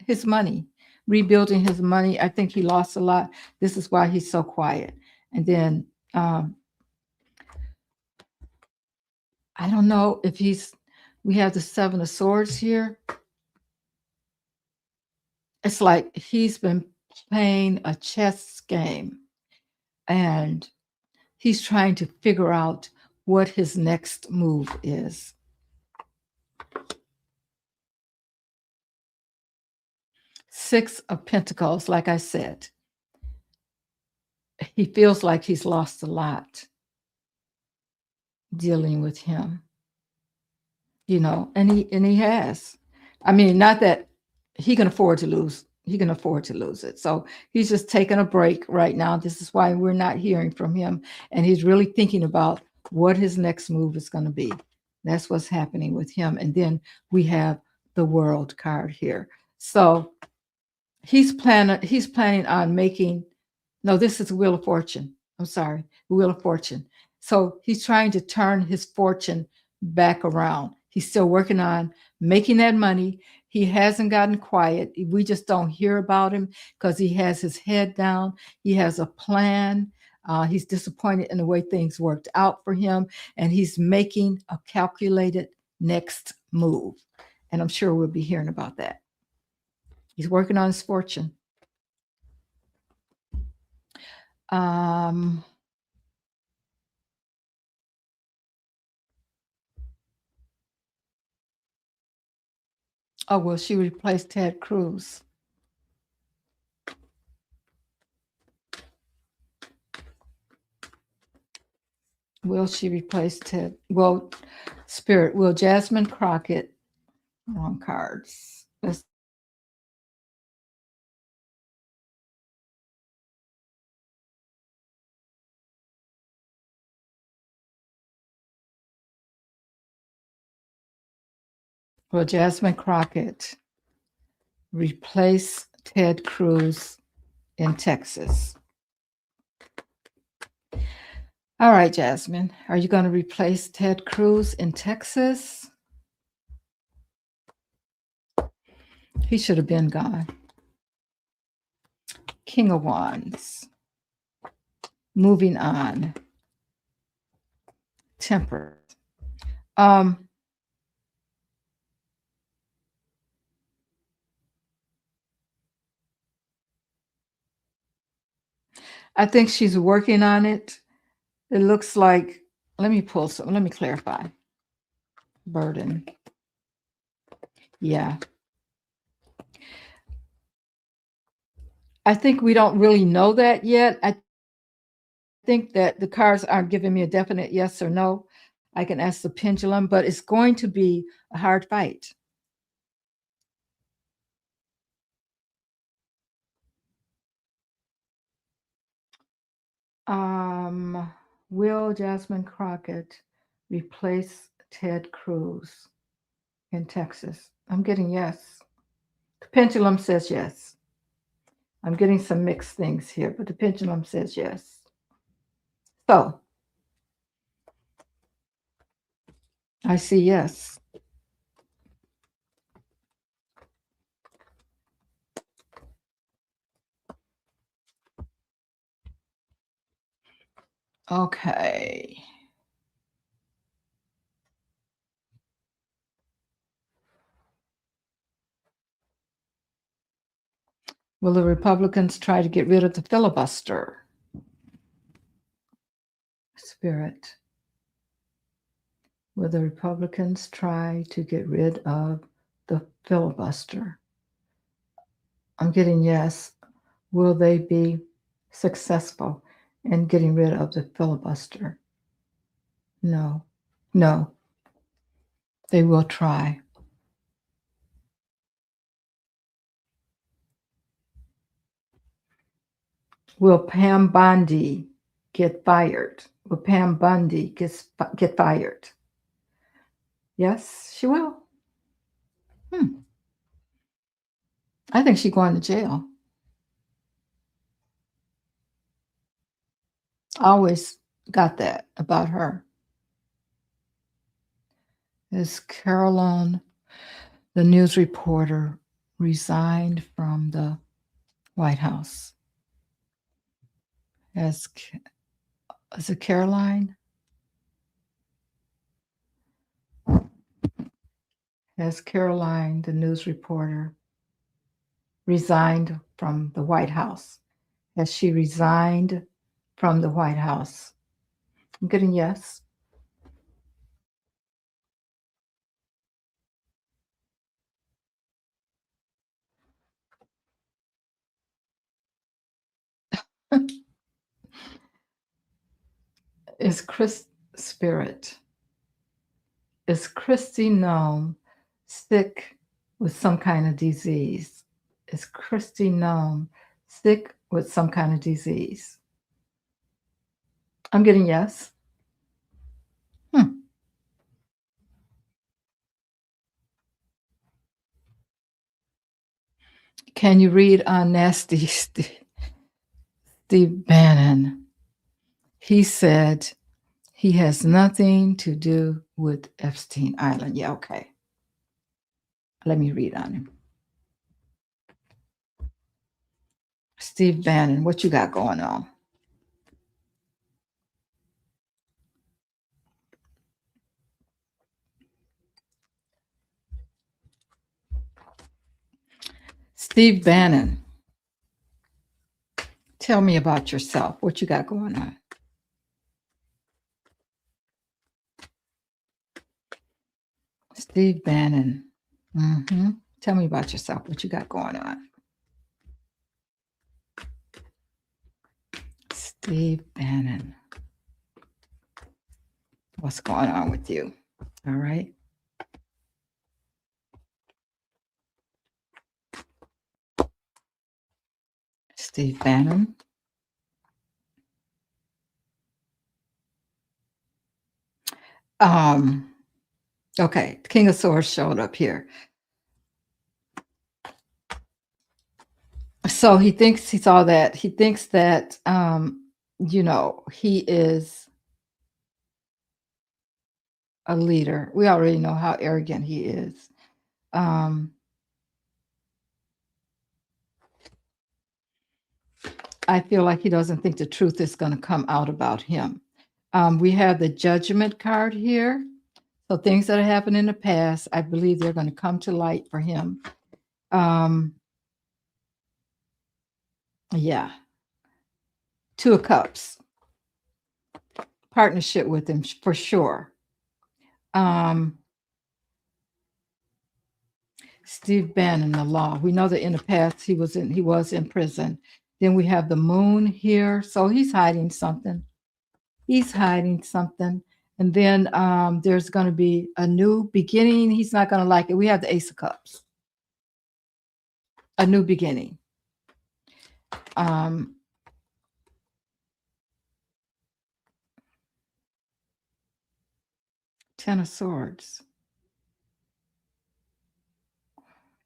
his money, rebuilding his money. I think he lost a lot. This is why he's so quiet. And then I don't know if we have the Seven of Swords here. It's like he's been playing a chess game and he's trying to figure out what his next move is. Six of Pentacles, like I said, he feels like he's lost a lot dealing with him, and he has. I mean, not that he can afford to lose. He can afford to lose it. So he's just taking a break right now. This is why we're not hearing from him. And he's really thinking about what his next move is going to be. That's what's happening with him. And then we have the World card here. So he's planning on making, no, this is Wheel of Fortune. I'm sorry, Wheel of Fortune. So he's trying to turn his fortune back around. He's still working on making that money. He hasn't gotten quiet. We just don't hear about him because he has his head down. He has a plan. He's disappointed in the way things worked out for him, and he's making a calculated next move. And I'm sure we'll be hearing about that. He's working on his fortune. Oh, will she replace Ted Cruz? Will she replace Ted? Well, Spirit, will Jasmine Crockett, wrong cards. Will Jasmine Crockett replace Ted Cruz in Texas? All right, Jasmine, are you going to replace Ted Cruz in Texas? He should have been gone. King of Wands. Moving on. Temperance. I think she's working on it. It looks like, let me pull some, let me clarify. Burden. Yeah. I think we don't really know that yet. I think that the cards aren't giving me a definite yes or no. I can ask the pendulum, but it's going to be a hard fight. Will Jasmine Crockett replace Ted Cruz in Texas? I'm getting yes. The pendulum says yes. I'm getting some mixed things here, but the pendulum says yes. So I see yes. Okay. Will the Republicans try to get rid of the filibuster? Spirit. Will the Republicans try to get rid of the filibuster? I'm getting yes. Will they be successful in getting rid of the filibuster? No. No. They will try. Will Pam Bondi get fired? Will Pam Bondi get fired? Yes, she will. I think she's going to jail. I always got that about her. Is Caroline, the news reporter, resigned from the White House? Is it Caroline? Has Caroline, the news reporter, resigned from the White House? Has she resigned from the White House? I'm getting yes. Is Chris Spirit? Is Christy Nome sick with some kind of disease? Is Christy Nome sick with some kind of disease? I'm getting yes. Can you read on Nasty Steve Bannon? He said he has nothing to do with Epstein Island. Yeah, okay. Let me read on him. Steve Bannon, what you got going on? Steve Bannon, tell me about yourself. What you got going on? Steve Bannon. Tell me about yourself. What you got going on? Steve Bannon. What's going on with you? All right. Steve Bannon. Okay, King of Swords showed up here. So he thinks he saw that. He thinks that he is a leader. We already know how arrogant he is. I feel like he doesn't think the truth is going to come out about him. We have the Judgment card here. So things that have happened in the past, I believe they're going to come to light for him. Yeah. Two of Cups. partnership with him for sure. Um, Steve Bannon, the law. We know that in the past he was in prison. Then we have the moon here, so he's hiding something. He's hiding something. And then there's going to be a new beginning. He's not going to like it. We have the Ace of Cups, a new beginning. Ten of Swords.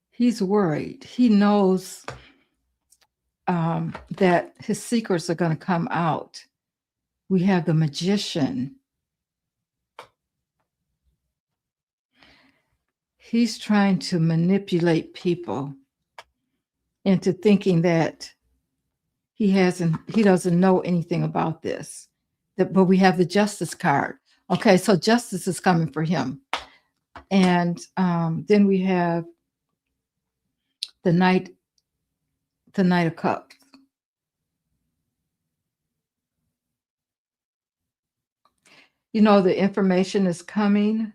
He's worried. He knows that his secrets are going to come out. We have the Magician. He's trying to manipulate people into thinking that he doesn't know anything about this. But we have the Justice card. Okay, so justice is coming for him. And then we have the Knight of Cups. You know, the information is coming.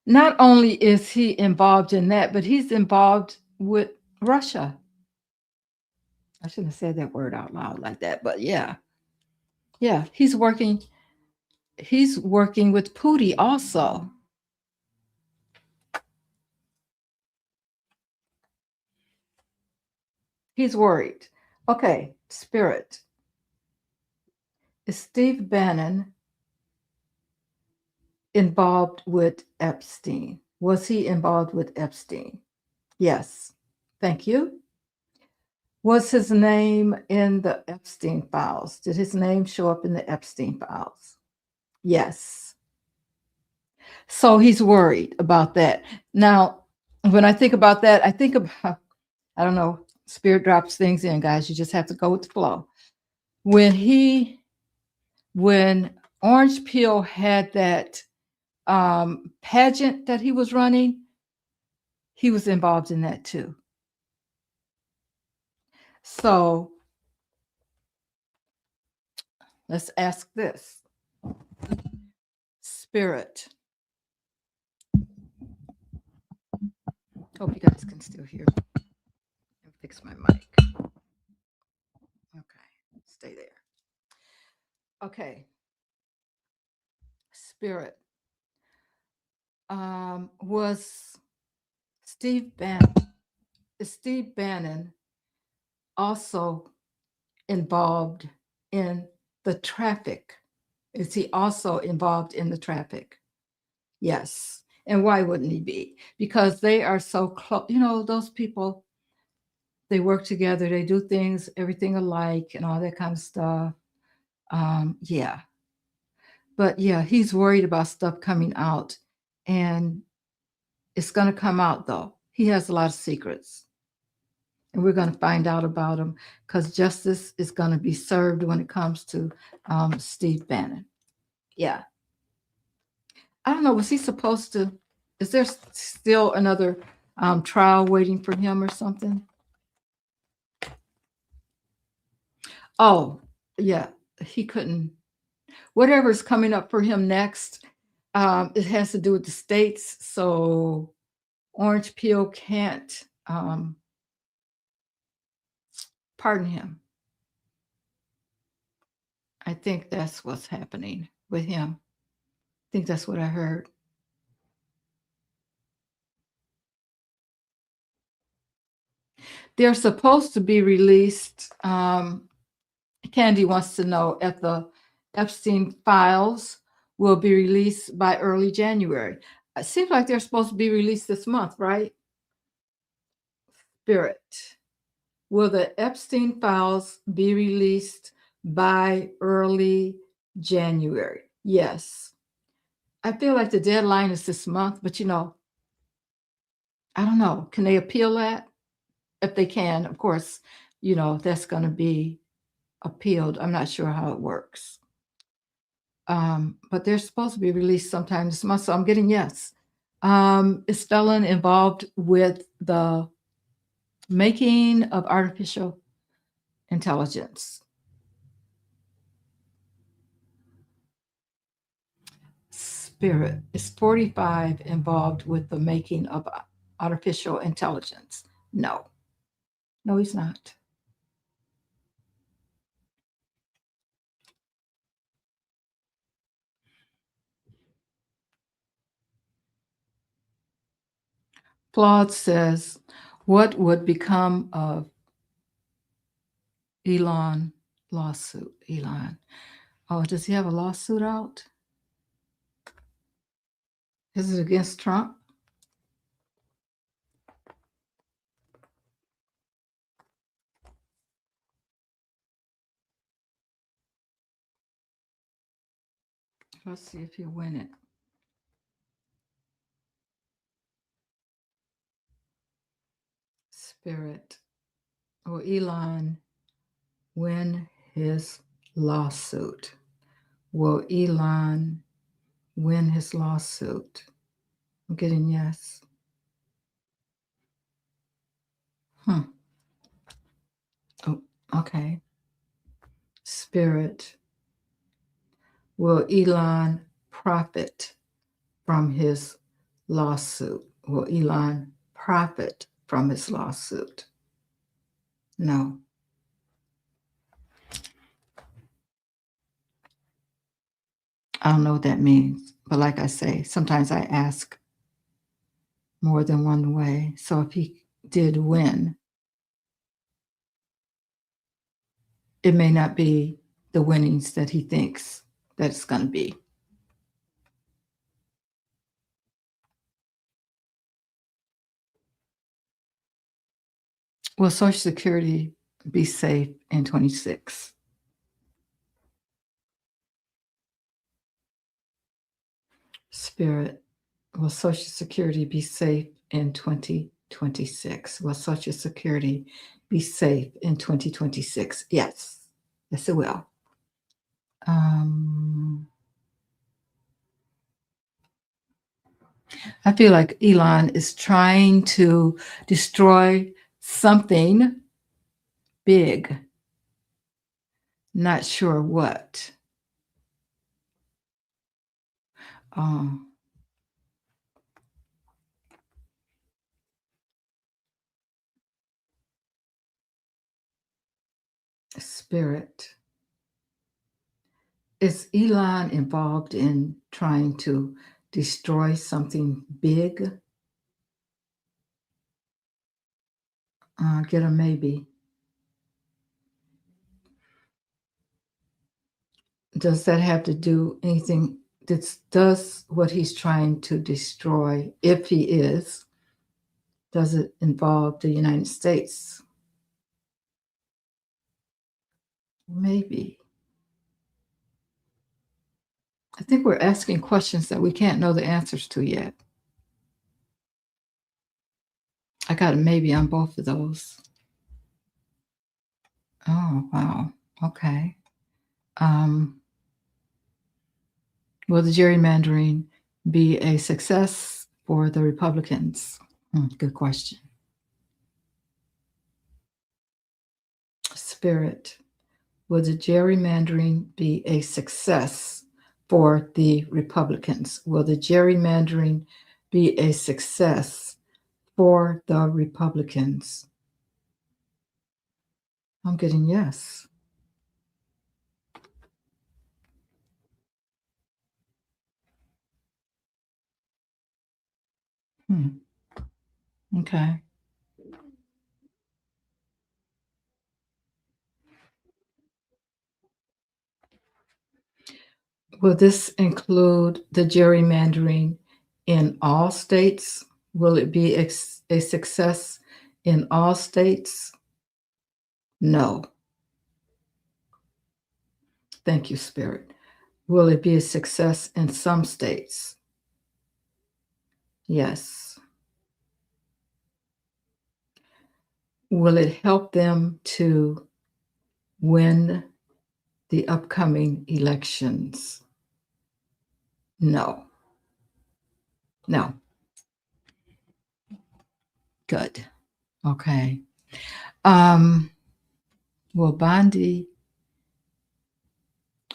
Not only is he involved in that, but he's involved with Russia. I shouldn't have said that word out loud like that, but yeah. Yeah, he's working with Putin also. He's worried. Okay, Spirit. Is Steve Bannon involved with Epstein? Was he involved with Epstein? Yes. Thank you. Was his name in the Epstein files? Did his name show up in the Epstein files? Yes. So he's worried about that. Now, when I think about that, I think about, I don't know, Spirit drops things in, guys. You just have to go with the flow. When Orange Peel had that pageant that he was running, he was involved in that too. So let's ask this. Spirit. Hope you guys can still hear me. Fix my mic. Okay, stay there. Okay. Spirit. Was Steve Bannon. Is Steve Bannon also involved in the traffic? Is he also involved in the traffic? Yes. And why wouldn't he be? Because they are so close. You know, those people, they work together, they do things, everything alike and all that kind of stuff. Yeah. But yeah, he's worried about stuff coming out. And it's going to come out, though. He has a lot of secrets. And we're going to find out about him because justice is going to be served when it comes to Steve Bannon. Yeah. I don't know. Was he supposed to? Is there still another trial waiting for him or something? Oh, yeah. He couldn't. Whatever's coming up for him next, it has to do with the states. So Orange Peel can't pardon him. I think that's what's happening with him. I think that's what I heard. They're supposed to be released. Candy wants to know if the Epstein files will be released by early January. It seems like they're supposed to be released this month, right? Spirit. Will the Epstein files be released by early January? Yes. I feel like the deadline is this month, but you know, I don't know. Can they appeal that? If they can, of course, you know, that's going to be appealed. I'm not sure how it works. But they're supposed to be released sometime this month. So I'm getting yes. Is Felon involved with the making of artificial intelligence? Spirit. Is 45 involved with the making of artificial intelligence? No. No, he's not. Claude says, what would become of Elon lawsuit? Elon. Oh, does he have a lawsuit out? Is it against Trump? Let's see if he'll win it. Spirit. Will Elon win his lawsuit? Will Elon win his lawsuit? I'm getting yes. Oh, okay. Spirit. Will Elon profit from his lawsuit? Will Elon profit from his lawsuit? No. I don't know what that means. But like I say, sometimes I ask more than one way. So if he did win, it may not be the winnings that he thinks that it's going to be. Will Social Security be safe in 26? Spirit, will Social Security be safe in 2026? Will Social Security be safe in 2026? Yes. Yes, it will. I feel like Elon is trying to destroy something big. Not sure what. Spirit. Is Elon involved in trying to destroy something big? Get a maybe. Does that have to do anything? Does what he's trying to destroy, if he is, does it involve the United States? Maybe. I think we're asking questions that we can't know the answers to yet. I got a maybe on both of those. Oh, wow. Okay. Will the gerrymandering be a success for the Republicans? Good question. Spirit. Will the gerrymandering be a success for the Republicans? Will the gerrymandering be a success for the Republicans? I'm getting yes. Okay. Will this include the gerrymandering in all states? Will it be a success in all states? No. Thank you, Spirit. Will it be a success in some states? Yes. Will it help them to win the upcoming elections? No. No. Good. Okay. Will Bondi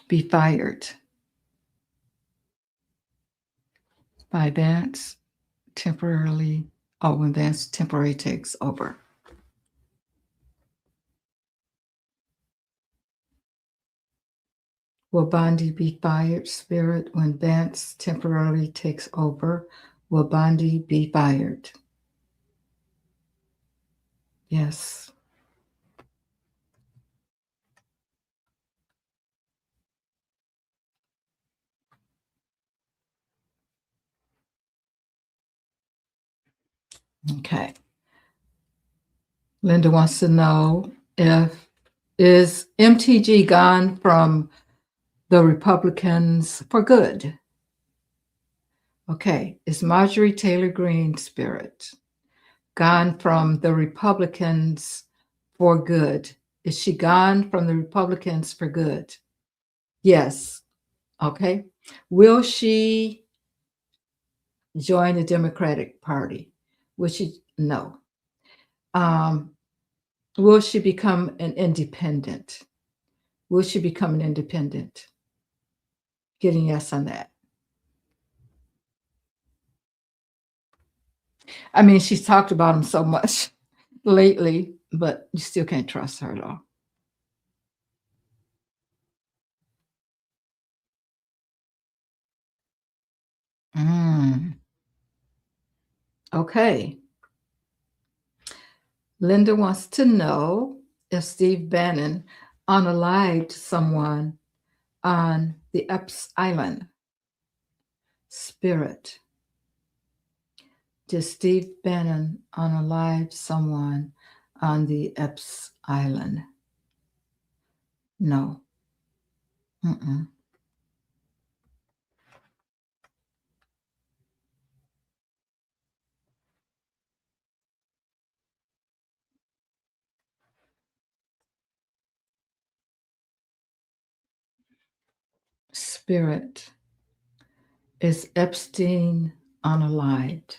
be fired? by Vance temporarily. Oh, when Vance temporarily takes over. Will Bondi be fired, Spirit, when Vance temporarily takes over? Will Bondi be fired? Yes. Okay. Linda wants to know if is MTG gone from the Republicans for good? Okay. Is Marjorie Taylor Greene, Spirit, gone from the Republicans for good? Is she gone from the Republicans for good? Yes. Okay. Will she join the Democratic Party? Will she? No. Um, will she become an independent? Will she become an independent? Getting yes on that. I mean, she's talked about him so much lately, but you still can't trust her at all. Mm, okay. Linda wants to know if Steve Bannon unalived someone on the Epps Island. Spirit. Did Steve Bannon unalive someone on the Epps Island? No. Mm-mm. Spirit. Is Epstein unalived?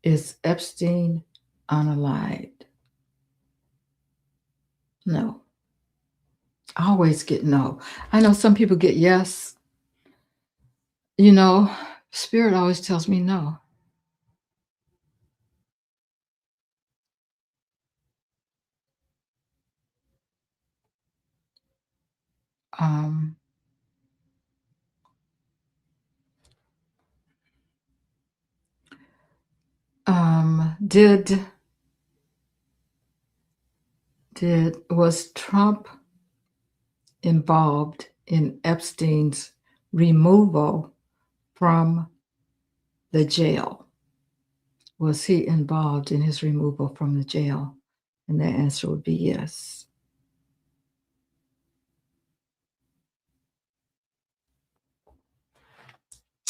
Is Epstein unalived? No. I always get no. I know some people get yes. You know, Spirit always tells me no. Um, did was Trump involved in Epstein's removal from the jail? Was he involved in his removal from the jail? And the answer would be yes.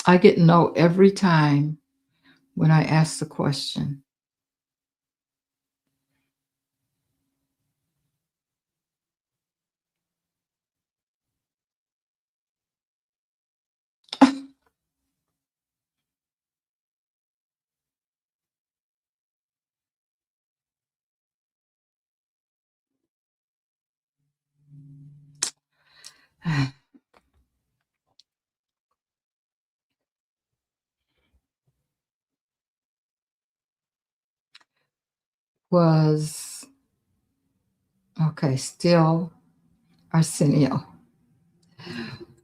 I get no every time when I ask the question. Was okay, still Arsenio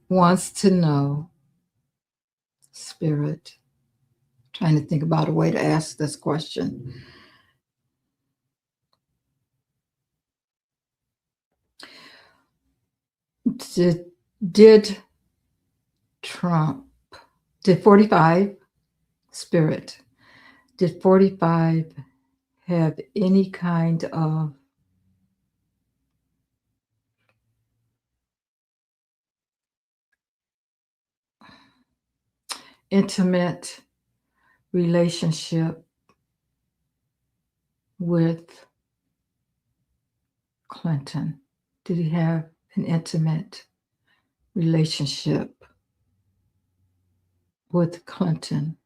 wants to know, Spirit, trying to think about a way to ask this question. Did, did Trump, did 45, Spirit, did 45 have any kind of intimate relationship with Clinton? Did he have an intimate relationship with Clinton?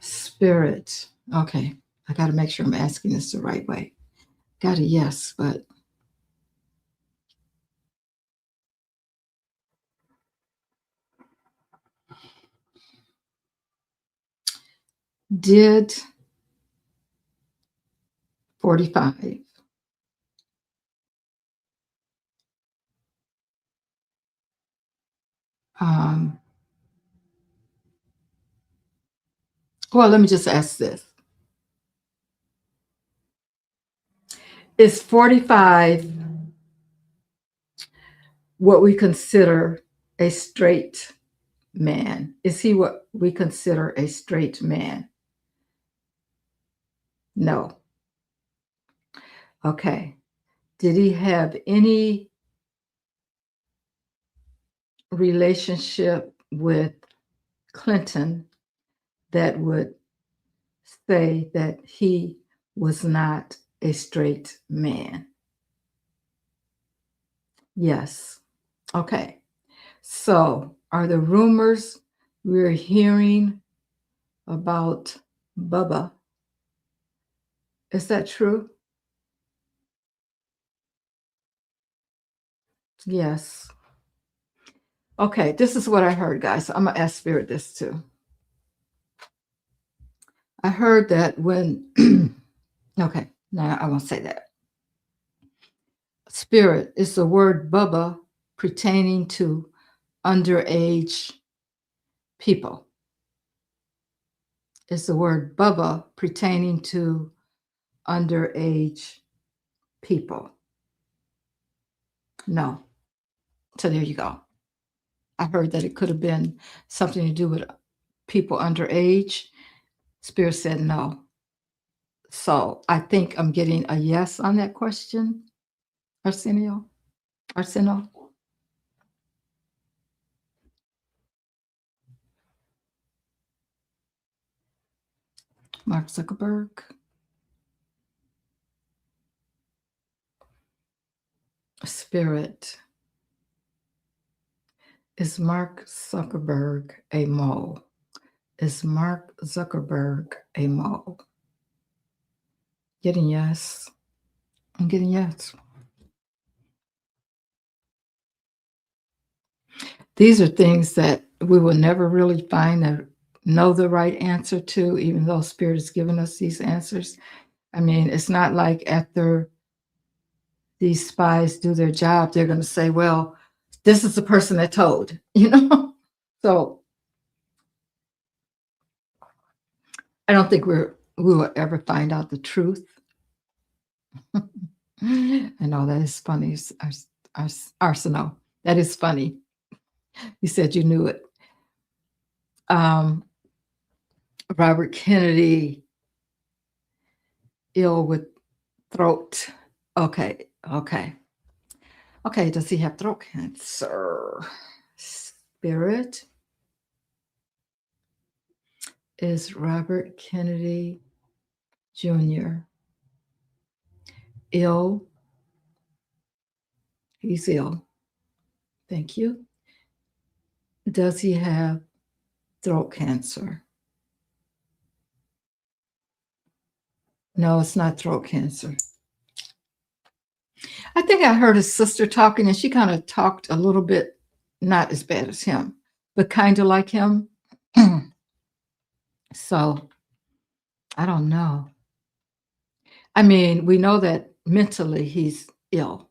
Spirit. Okay. I got to make sure I'm asking this the right way. Got a yes, but Did 45 um, well, let me just ask this. Is 45 what we consider a straight man? Is he what we consider a straight man? No. Okay. Did he have any relationship with Clinton that would say that he was not a straight man? Yes. Okay. So, are the rumors we're hearing about Bubba, is that true? Yes. Okay, this is what I heard, guys. I'm gonna ask Spirit this too. I heard that when, okay, no, I won't say that. Spirit is the word Bubba pertaining to underage people. Is the word Bubba pertaining to underage people? No. So there you go. I heard that it could have been something to do with people underage. Spirit said no. So I think I'm getting a yes on that question, Arsenio. Arsenio. Mark Zuckerberg. Spirit. Is Mark Zuckerberg a mole? Is Mark Zuckerberg a mole? Getting yes. I'm getting yes. These are things that we will never really know the right answer to, even though Spirit has given us these answers. I mean, it's not like after these spies do their job, they're going to say, well, this is the person that told, So I don't think we will ever find out the truth. I know that is funny, Arsenal. That is funny. You said you knew it. Robert Kennedy, ill with throat. Okay. Does he have throat cancer? Spirit. Is Robert Kennedy Jr. ill? He's ill. Thank you. Does he have throat cancer? No, it's not throat cancer. I think I heard his sister talking, and she kind of talked a little bit, not as bad as him, but kind of like him. So I don't know. I mean, we know that mentally he's ill,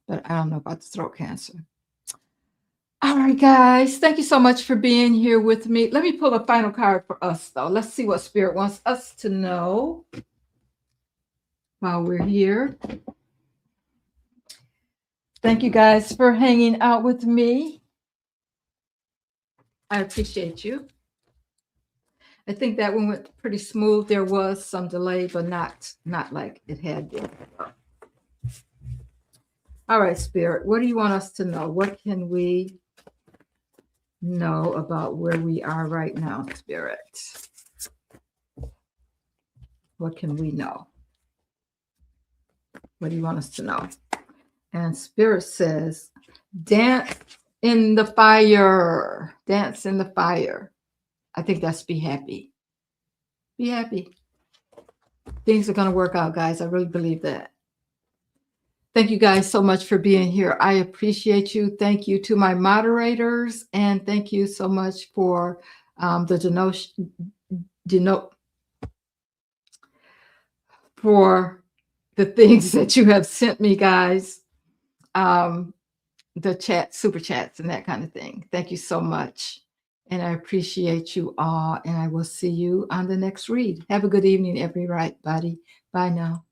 but I don't know about the throat cancer. All right, guys, thank you so much for being here with me. Let me pull a final card for us, though. Let's see what Spirit wants us to know while we're here. Thank you guys for hanging out with me. I appreciate you. I think that one went pretty smooth. There was some delay, but not like it had been. All right, Spirit, what do you want us to know? What can we know about where we are right now, Spirit? What can we know? What do you want us to know? And Spirit says, dance in the fire. Dance in the fire. I think that's be happy. Be happy. Things are going to work out, guys. I really believe that. Thank you guys so much for being here. I appreciate you. Thank you to my moderators. And thank you so much for the you know, for the things that you have sent me, guys. Um, the chat, super chats, and that kind of thing. Thank you so much. And I appreciate you all. And I will see you on the next read. Have a good evening, everybody. Bye now.